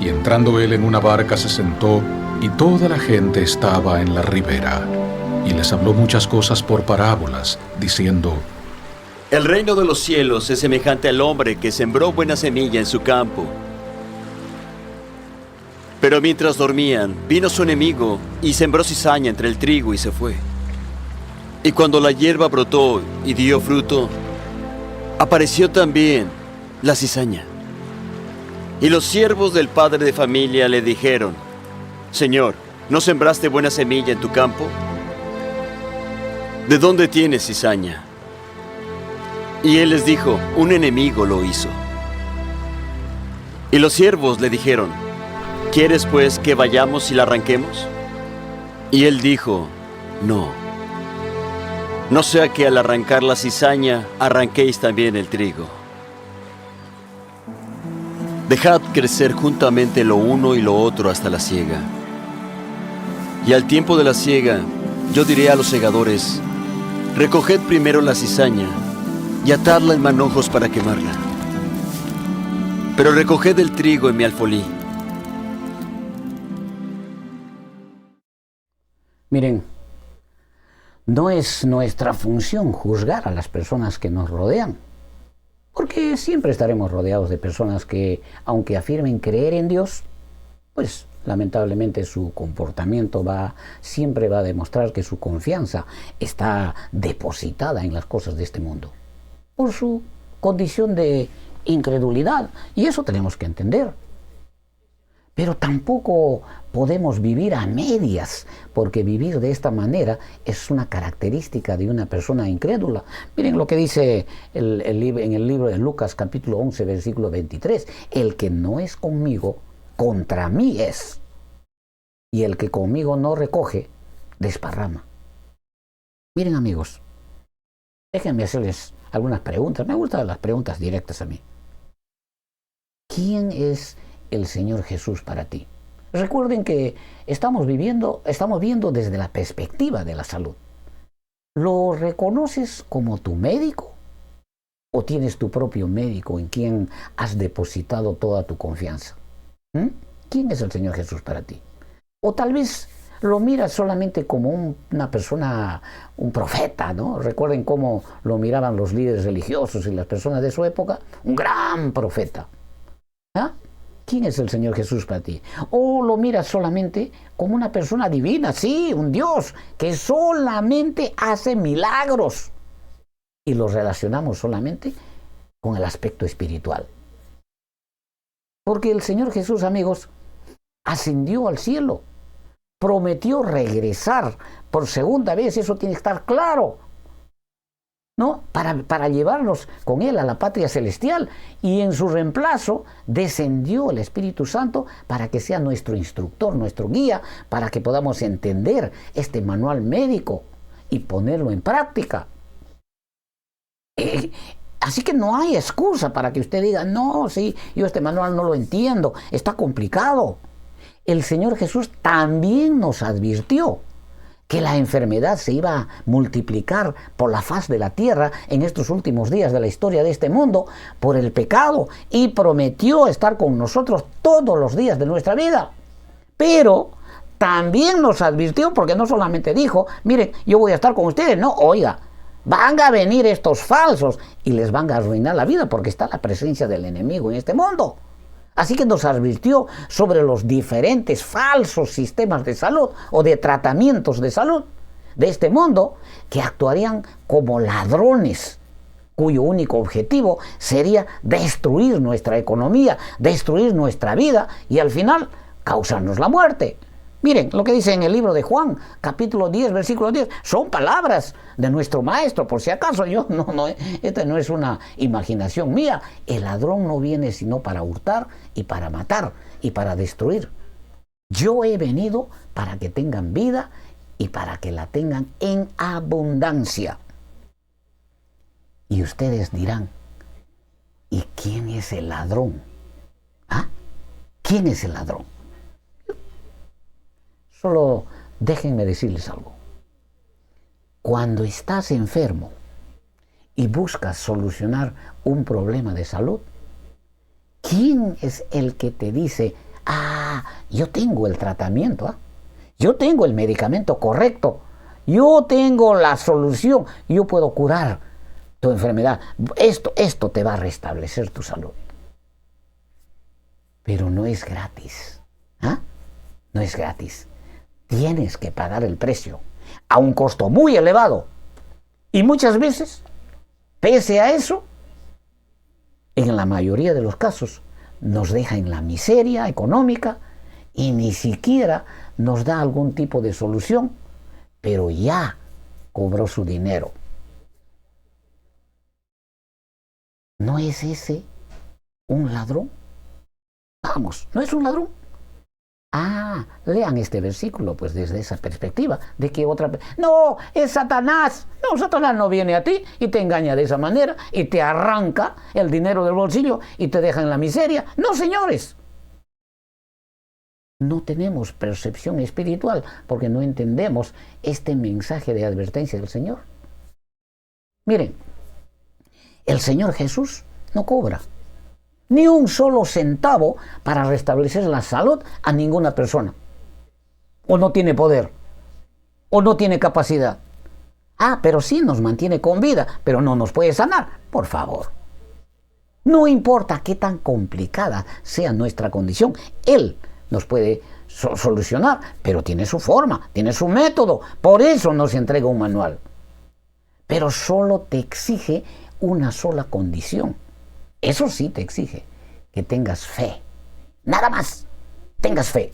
y entrando él en una barca se sentó, y toda la gente estaba en la ribera. y les habló muchas cosas por parábolas, diciendo: El reino de los cielos es semejante al hombre que sembró buena semilla en su campo. Pero mientras dormían, vino su enemigo y sembró cizaña entre el trigo y se fue. Y cuando la hierba brotó y dio fruto, apareció también la cizaña. Y los siervos del padre de familia le dijeron: Señor, ¿no sembraste buena semilla en tu campo? ¿De dónde tienes cizaña? Y él les dijo: un enemigo lo hizo. Y los siervos le dijeron: ¿Quieres pues que vayamos y la arranquemos? Y él dijo: No. No sea que al arrancar la cizaña arranquéis también el trigo. Dejad crecer juntamente lo uno y lo otro hasta la siega. Y al tiempo de la siega, yo diré a los segadores: recoged primero la cizaña y atadla en manojos para quemarla. Pero recoged el trigo en mi alfolí. Miren, no es nuestra función juzgar a las personas que nos rodean, porque siempre estaremos rodeados de personas que, aunque afirmen creer en Dios, pues lamentablemente su comportamiento siempre va a demostrar que su confianza está depositada en las cosas de este mundo, por su condición de incredulidad, y eso tenemos que entender. Pero tampoco podemos vivir a medias, porque vivir de esta manera es una característica de una persona incrédula. Miren lo que dice en el libro de Lucas, capítulo 11, versículo 23. El que no es conmigo, contra mí es. Y el que conmigo no recoge, desparrama. Miren, amigos, déjenme hacerles algunas preguntas. Me gustan las preguntas directas a mí. ¿Quién es el Señor Jesús para ti? Recuerden que estamos viendo desde la perspectiva de la salud. ¿Lo reconoces como tu médico? ¿O tienes tu propio médico en quien has depositado toda tu confianza? ¿Quién es el Señor Jesús para ti? O tal vez lo miras solamente como una persona, un profeta, ¿no? Recuerden cómo lo miraban los líderes religiosos y las personas de su época, un gran profeta. ¿Ah? ¿Quién es el Señor Jesús para ti? ¿O lo miras solamente como una persona divina? Sí, un Dios que solamente hace milagros. Y los relacionamos solamente con el aspecto espiritual. Porque el Señor Jesús, amigos, ascendió al cielo. Prometió regresar por segunda vez, eso tiene que estar claro, ¿no? Para llevarnos con Él a la patria celestial, y en su reemplazo descendió el Espíritu Santo para que sea nuestro instructor, nuestro guía, para que podamos entender este manual médico y ponerlo en práctica. Así que no hay excusa para que usted diga: no, sí, yo este manual no lo entiendo, está complicado. El Señor Jesús también nos advirtió que la enfermedad se iba a multiplicar por la faz de la tierra en estos últimos días de la historia de este mundo por el pecado, y prometió estar con nosotros todos los días de nuestra vida. Pero también nos advirtió, porque no solamente dijo: miren, yo voy a estar con ustedes, no, oiga, van a venir estos falsos y les van a arruinar la vida, porque está la presencia del enemigo en este mundo. Así que nos advirtió sobre los diferentes falsos sistemas de salud o de tratamientos de salud de este mundo, que actuarían como ladrones, cuyo único objetivo sería destruir nuestra economía, destruir nuestra vida y al final causarnos la muerte. Miren lo que dice en el libro de Juan, capítulo 10, versículo 10. Son palabras de nuestro maestro, por si acaso. Esta no es una imaginación mía. El ladrón no viene sino para hurtar y para matar y para destruir. Yo he venido para que tengan vida y para que la tengan en abundancia. Y ustedes dirán: ¿y quién es el ladrón? ¿Ah? ¿Quién es el ladrón? Solo déjenme decirles algo. Cuando estás enfermo y buscas solucionar un problema de salud, ¿quién es el que te dice: yo tengo el tratamiento, yo tengo el medicamento correcto, yo tengo la solución, yo puedo curar tu enfermedad. Esto te va a restablecer tu salud. Pero no es gratis. ¿Ah? No es gratis. Tienes que pagar el precio a un costo muy elevado. Y muchas veces, pese a eso, en la mayoría de los casos, nos deja en la miseria económica y ni siquiera nos da algún tipo de solución, pero ya cobró su dinero. ¿No es ese un ladrón? Vamos, ¿no es un ladrón? Ah, lean este versículo pues desde esa perspectiva, de que no, es Satanás. No, Satanás no viene a ti y te engaña de esa manera y te arranca el dinero del bolsillo y te deja en la miseria. No, señores. No tenemos percepción espiritual porque no entendemos este mensaje de advertencia del Señor. Miren, el Señor Jesús no cobra ni un solo centavo para restablecer la salud a ninguna persona. O no tiene poder, o no tiene capacidad. Ah, pero sí nos mantiene con vida, pero no nos puede sanar. Por favor. No importa qué tan complicada sea nuestra condición, Él nos puede solucionar, pero tiene su forma, tiene su método. Por eso nos entrega un manual. Pero solo te exige una sola condición. Eso sí te exige que tengas fe. Nada más, tengas fe.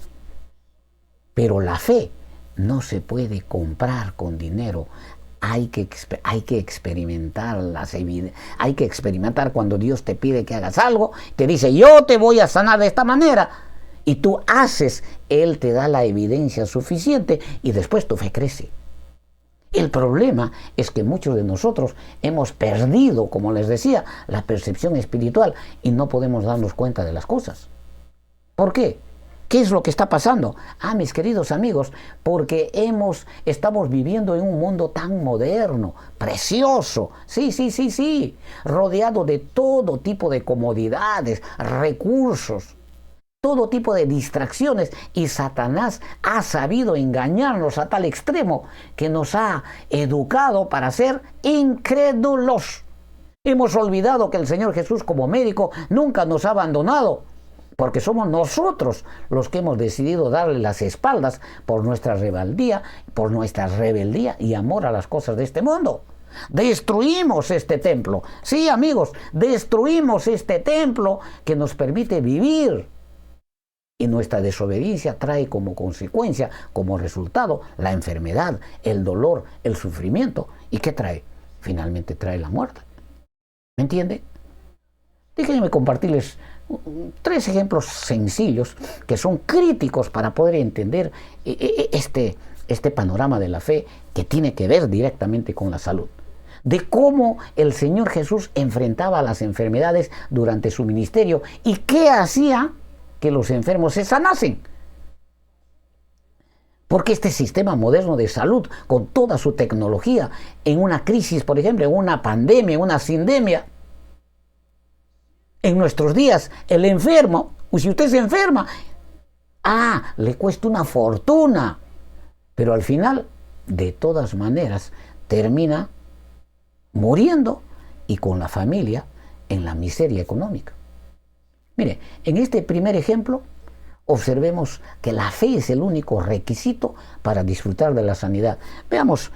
Pero la fe no se puede comprar con dinero. Hay que experimentar hay que experimentar cuando Dios te pide que hagas algo, te dice, yo te voy a sanar de esta manera, y tú haces, Él te da la evidencia suficiente y después tu fe crece. El problema es que muchos de nosotros hemos perdido, como les decía, la percepción espiritual y no podemos darnos cuenta de las cosas. ¿Por qué? ¿Qué es lo que está pasando? Ah, mis queridos amigos, porque estamos viviendo en un mundo tan moderno, precioso, sí, rodeado de todo tipo de comodidades, recursos, todo tipo de distracciones, y Satanás ha sabido engañarnos a tal extremo que nos ha educado para ser incrédulos. Hemos olvidado que el Señor Jesús como médico nunca nos ha abandonado, porque somos nosotros los que hemos decidido darle las espaldas por nuestra rebeldía y amor a las cosas de este mundo. Destruimos este templo. Sí, amigos, destruimos este templo que nos permite vivir. Y nuestra desobediencia trae como consecuencia, como resultado, la enfermedad, el dolor, el sufrimiento. ¿Y qué trae? Finalmente trae la muerte. ¿Me entiende? Déjenme compartirles 3 ejemplos sencillos que son críticos para poder entender este panorama de la fe que tiene que ver directamente con la salud. De cómo el Señor Jesús enfrentaba las enfermedades durante su ministerio y qué hacía que los enfermos se sanasen. Porque este sistema moderno de salud, con toda su tecnología, en una crisis, por ejemplo, en una pandemia, en una sindemia, en nuestros días, el enfermo, si usted se enferma, le cuesta una fortuna, pero al final, de todas maneras, termina muriendo y con la familia en la miseria económica. Mire, en este primer ejemplo, observemos que la fe es el único requisito para disfrutar de la sanidad. Veamos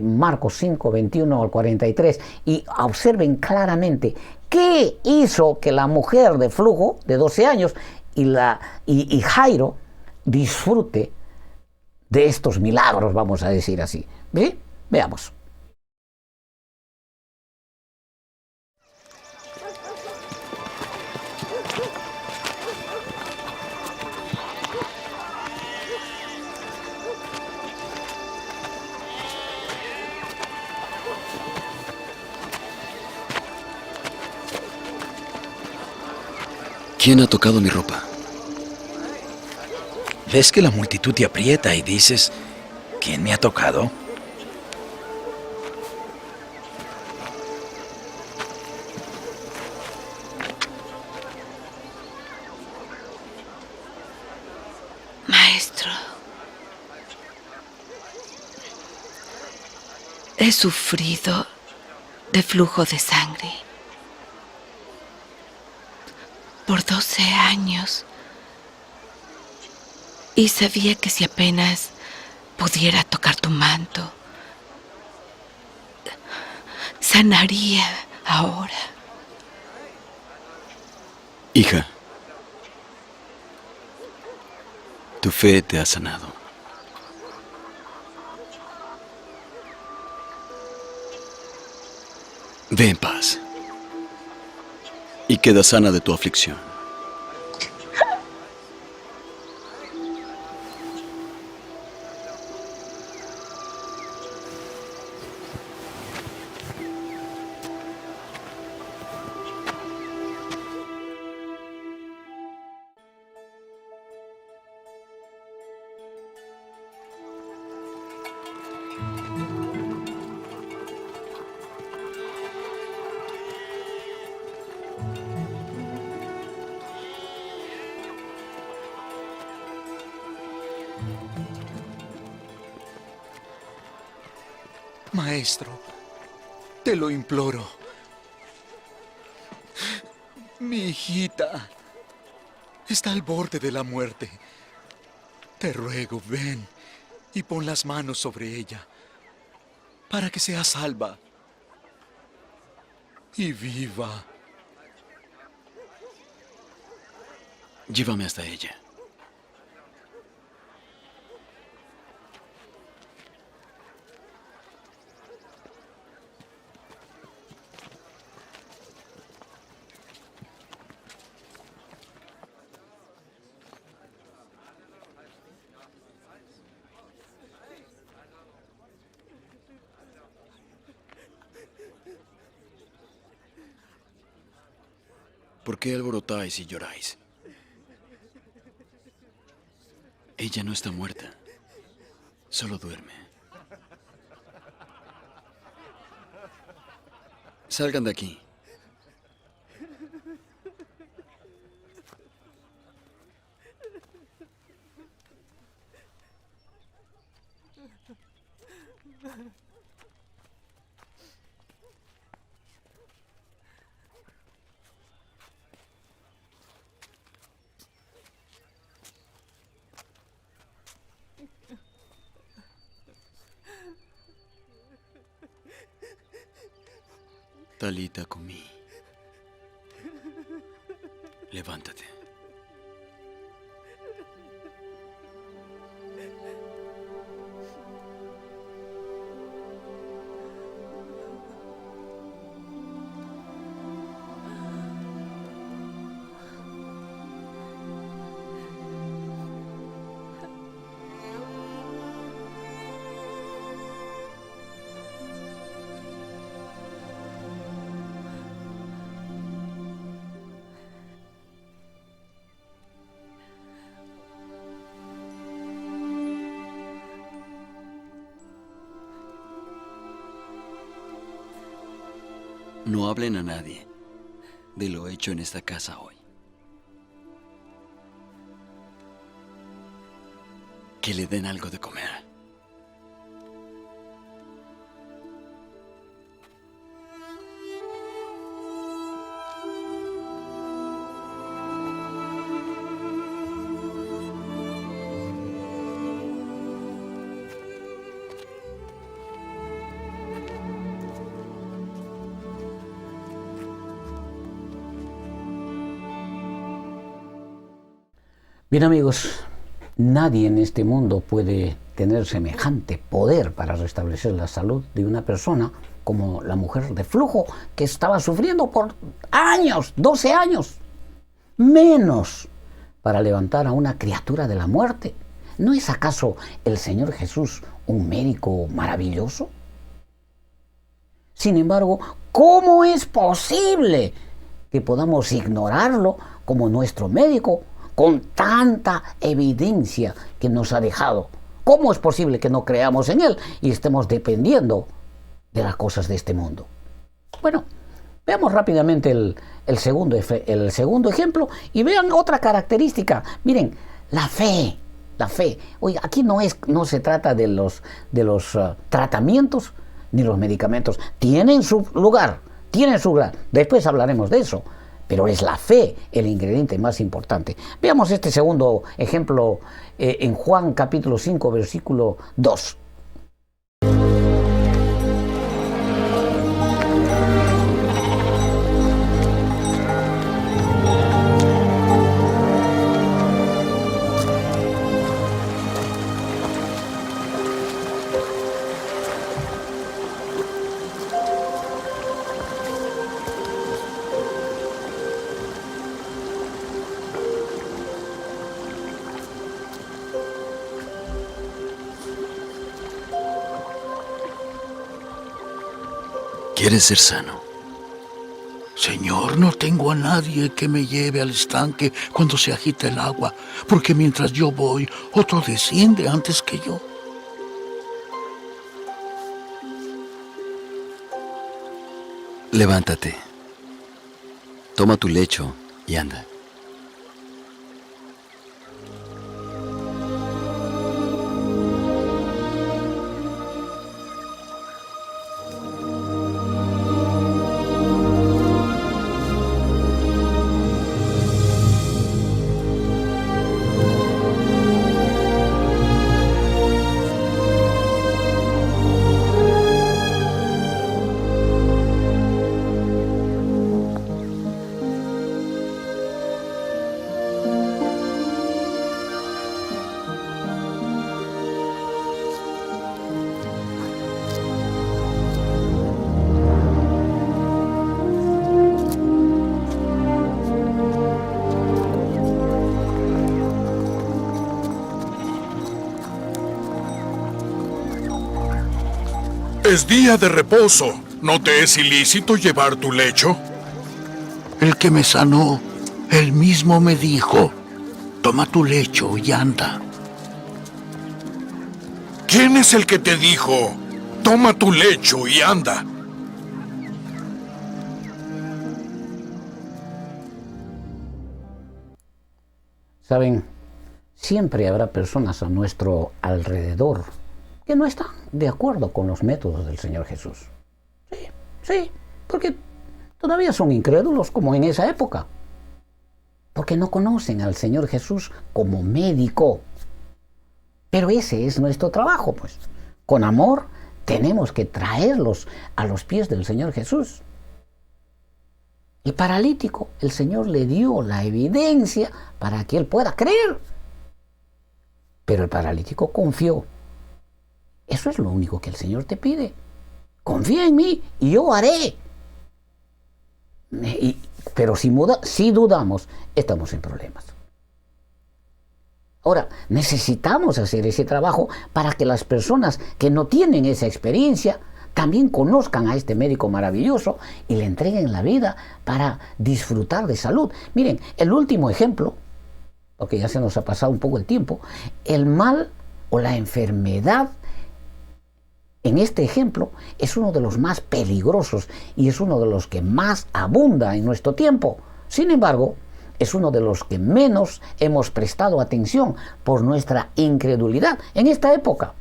Marcos 5, 21 al 43 y observen claramente qué hizo que la mujer de flujo de 12 años y Jairo disfrute de estos milagros, vamos a decir así. ¿Sí? Veamos. ¿Quién ha tocado mi ropa? ¿Ves que la multitud te aprieta y dices, ¿quién me ha tocado? Maestro, He sufrido de flujo de sangre por 12 años y sabía que si apenas pudiera tocar tu manto, sanaría ahora. Hija, tu fe te ha sanado. Ve en paz y queda sana de tu aflicción. Maestro, te lo imploro. Mi hijita está al borde de la muerte. Te ruego, ven y pon las manos sobre ella para que sea salva y viva. Llévame hasta ella. ¿Por qué alborotáis y lloráis? Ella no está muerta, solo duerme. Salgan de aquí. Talita Kumi. Levántate. No hablen a nadie de lo hecho en esta casa hoy. Que le den algo de comer. Bien, amigos, nadie en este mundo puede tener semejante poder para restablecer la salud de una persona como la mujer de flujo que estaba sufriendo por años, 12 años, menos para levantar a una criatura de la muerte. ¿No es acaso el Señor Jesús un médico maravilloso? Sin embargo, ¿cómo es posible que podamos ignorarlo como nuestro médico con tanta evidencia que nos ha dejado? ¿Cómo es posible que no creamos en Él y estemos dependiendo de las cosas de este mundo? Bueno, veamos rápidamente el segundo ejemplo y vean otra característica. Miren, la fe. La fe. Oye, aquí no se trata de los tratamientos, ni los medicamentos. Tienen su lugar. Después hablaremos de eso. Pero es la fe el ingrediente más importante. Veamos este segundo ejemplo en Juan capítulo 5, versículo 2. ¿Quieres ser sano? Señor, no tengo a nadie que me lleve al estanque cuando se agita el agua, porque mientras yo voy, otro desciende antes que yo. Levántate, toma tu lecho y anda. Es día de reposo. ¿No te es ilícito llevar tu lecho? El que me sanó, él mismo me dijo, toma tu lecho y anda. ¿Quién es el que te dijo, toma tu lecho y anda? Saben, siempre habrá personas a nuestro alrededor que no están de acuerdo con los métodos del Señor Jesús. Sí, porque todavía son incrédulos como en esa época. Porque no conocen al Señor Jesús como médico. Pero ese es nuestro trabajo, pues. Con amor tenemos que traerlos a los pies del Señor Jesús. El paralítico, el Señor le dio la evidencia para que él pueda creer. Pero el paralítico confió. Eso es lo único que el Señor te pide. Confía en mí y yo haré. Pero si dudamos, estamos en problemas. Ahora, necesitamos hacer ese trabajo para que las personas que no tienen esa experiencia también conozcan a este médico maravilloso y le entreguen la vida para disfrutar de salud. Miren, el último ejemplo, porque ya se nos ha pasado un poco el tiempo, el mal o la enfermedad en este ejemplo es uno de los más peligrosos y es uno de los que más abunda en nuestro tiempo. Sin embargo, es uno de los que menos hemos prestado atención por nuestra incredulidad en esta época.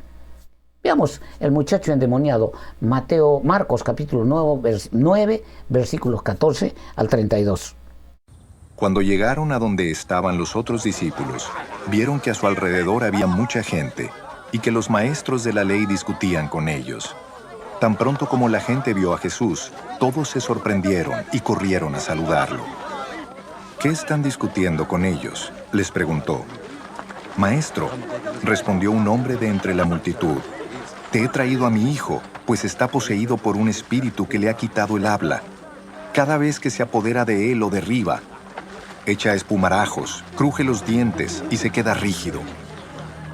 Veamos el muchacho endemoniado, Marcos capítulo 9, versículos 14 al 32. Cuando llegaron a donde estaban los otros discípulos, vieron que a su alrededor había mucha gente y que los maestros de la ley discutían con ellos. Tan pronto como la gente vio a Jesús, todos se sorprendieron y corrieron a saludarlo. ¿Qué están discutiendo con ellos?, les preguntó. Maestro, respondió un hombre de entre la multitud, te he traído a mi hijo, pues está poseído por un espíritu que le ha quitado el habla. Cada vez que se apodera de él lo derriba. Echa espumarajos, cruje los dientes y se queda rígido.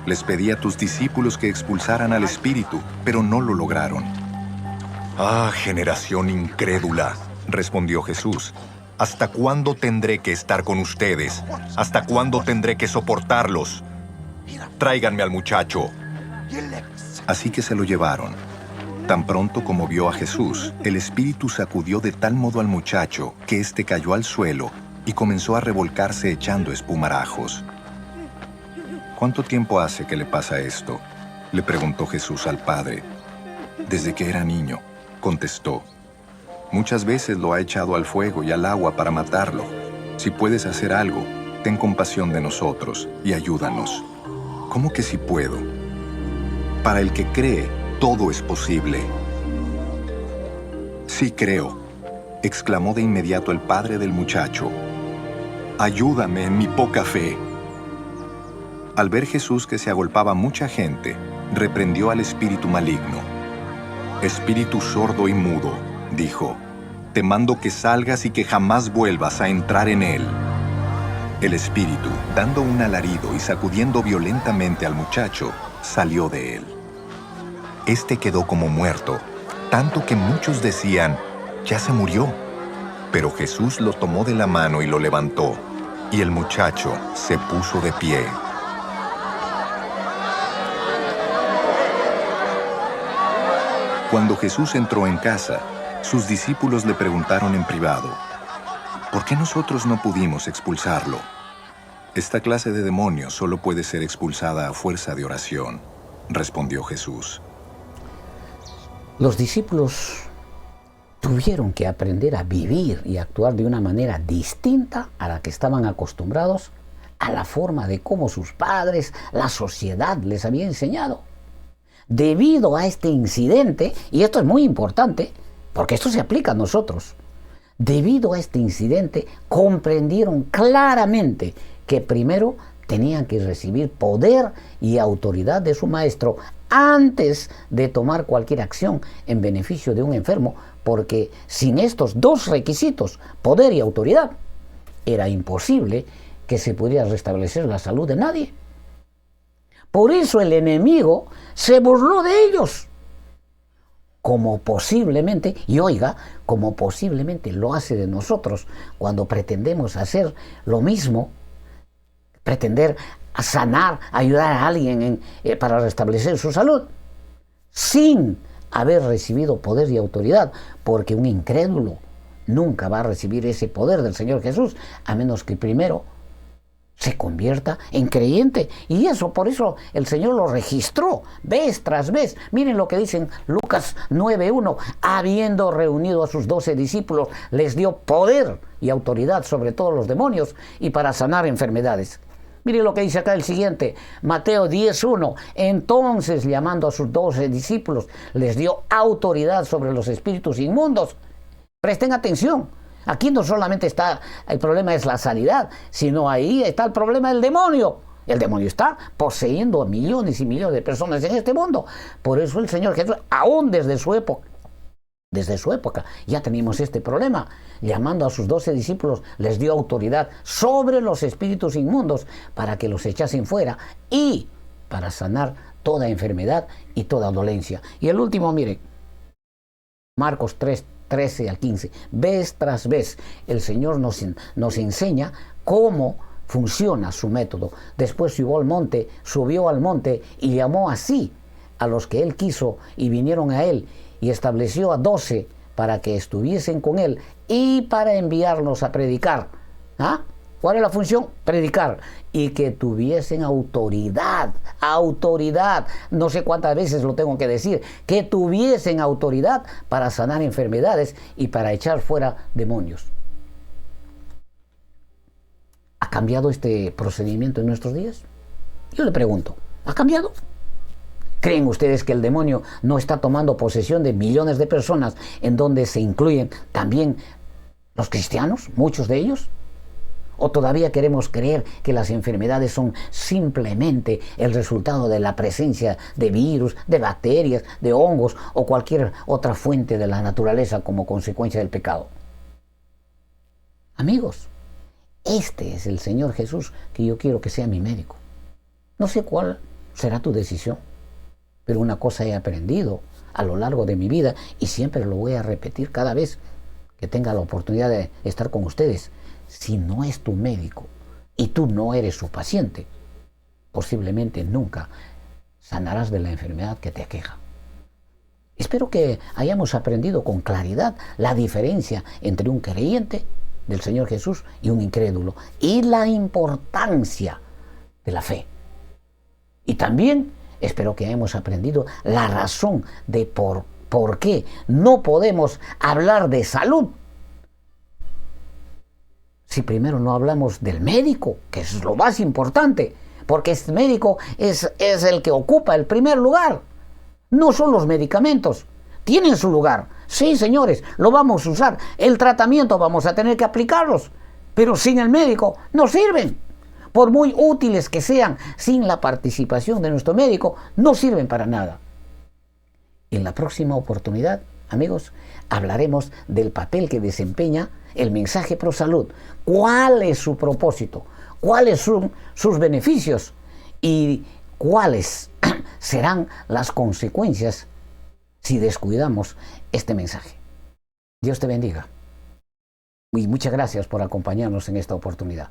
Les pedí a tus discípulos que expulsaran al espíritu, pero no lo lograron. Ah, generación incrédula, respondió Jesús. ¿Hasta cuándo tendré que estar con ustedes? ¿Hasta cuándo tendré que soportarlos? Tráiganme al muchacho. Así que se lo llevaron. Tan pronto como vio a Jesús, el espíritu sacudió de tal modo al muchacho que éste cayó al suelo y comenzó a revolcarse echando espumarajos. ¿Cuánto tiempo hace que le pasa esto?, le preguntó Jesús al padre. Desde que era niño, contestó. Muchas veces lo ha echado al fuego y al agua para matarlo. Si puedes hacer algo, ten compasión de nosotros y ayúdanos. ¿Cómo que si puedo? Para el que cree, todo es posible. Sí creo, exclamó de inmediato el padre del muchacho. Ayúdame en mi poca fe. Al ver Jesús que se agolpaba mucha gente, reprendió al espíritu maligno. Espíritu sordo y mudo, dijo, te mando que salgas y que jamás vuelvas a entrar en él. El espíritu, dando un alarido y sacudiendo violentamente al muchacho, salió de él. Este quedó como muerto, tanto que muchos decían, ya se murió. Pero Jesús lo tomó de la mano y lo levantó, y el muchacho se puso de pie. Cuando Jesús entró en casa, sus discípulos le preguntaron en privado, ¿por qué nosotros no pudimos expulsarlo? Esta clase de demonios solo puede ser expulsada a fuerza de oración, respondió Jesús. Los discípulos tuvieron que aprender a vivir y actuar de una manera distinta a la que estaban acostumbrados, a la forma de cómo sus padres, la sociedad les había enseñado. Debido a este incidente, y esto es muy importante, porque esto se aplica a nosotros, debido a este incidente comprendieron claramente que primero tenían que recibir poder y autoridad de su maestro antes de tomar cualquier acción en beneficio de un enfermo, porque sin estos dos requisitos, poder y autoridad, era imposible que se pudiera restablecer la salud de nadie. Por eso el enemigo se burló de ellos, como posiblemente, y oiga, como posiblemente lo hace de nosotros cuando pretendemos hacer lo mismo, pretender sanar, ayudar a alguien para restablecer su salud, sin haber recibido poder y autoridad, porque un incrédulo nunca va a recibir ese poder del Señor Jesús, a menos que primero se convierta en creyente. Y eso, por eso el Señor lo registró vez tras vez. Miren lo que dice en Lucas 9:1. Habiendo reunido a sus 12 discípulos, les dio poder y autoridad sobre todos los demonios y para sanar enfermedades. Miren lo que dice acá el siguiente, Mateo 10:1. Entonces, llamando a sus 12 discípulos, les dio autoridad sobre los espíritus inmundos. Presten atención. Aquí no solamente está el problema es la sanidad, sino ahí está el problema del demonio. El demonio está poseyendo a millones y millones de personas en este mundo. Por eso el Señor Jesús, aún desde su época, ya teníamos este problema. Llamando a sus 12 discípulos, les dio autoridad sobre los espíritus inmundos para que los echasen fuera y para sanar toda enfermedad y toda dolencia. Y el último, miren, Marcos 3:13 al 15. Vez tras vez el Señor nos enseña cómo funciona su método. Después subió al monte y llamó así a los que él quiso y vinieron a él, y estableció a 12 para que estuviesen con él y para enviarlos a predicar. ¿Ah? ¿Cuál es la función? Predicar. Y que tuviesen autoridad. Autoridad. No sé cuántas veces lo tengo que decir. Que tuviesen autoridad para sanar enfermedades y para echar fuera demonios. ¿Ha cambiado este procedimiento en nuestros días? Yo le pregunto, ¿ha cambiado? ¿Creen ustedes que el demonio no está tomando posesión de millones de personas, en donde se incluyen también los cristianos, muchos de ellos? ¿O todavía queremos creer que las enfermedades son simplemente el resultado de la presencia de virus, de bacterias, de hongos o cualquier otra fuente de la naturaleza como consecuencia del pecado? Amigos, este es el Señor Jesús que yo quiero que sea mi médico. No sé cuál será tu decisión, pero una cosa he aprendido a lo largo de mi vida y siempre lo voy a repetir cada vez que tenga la oportunidad de estar con ustedes. Si no es tu médico y tú no eres su paciente, posiblemente nunca sanarás de la enfermedad que te aqueja. Espero que hayamos aprendido con claridad la diferencia entre un creyente del Señor Jesús y un incrédulo, y la importancia de la fe. Y también espero que hayamos aprendido la razón de por qué no podemos hablar de salud si primero no hablamos del médico, que es lo más importante, porque este médico es el que ocupa el primer lugar. No son los medicamentos, tienen su lugar. Sí, señores, lo vamos a usar. El tratamiento vamos a tener que aplicarlos, pero sin el médico no sirven. Por muy útiles que sean, sin la participación de nuestro médico, no sirven para nada. En la próxima oportunidad, amigos, hablaremos del papel que desempeña el mensaje pro salud. ¿Cuál es su propósito? ¿Cuáles son sus beneficios? ¿Y cuáles serán las consecuencias si descuidamos este mensaje? Dios te bendiga. Y muchas gracias por acompañarnos en esta oportunidad.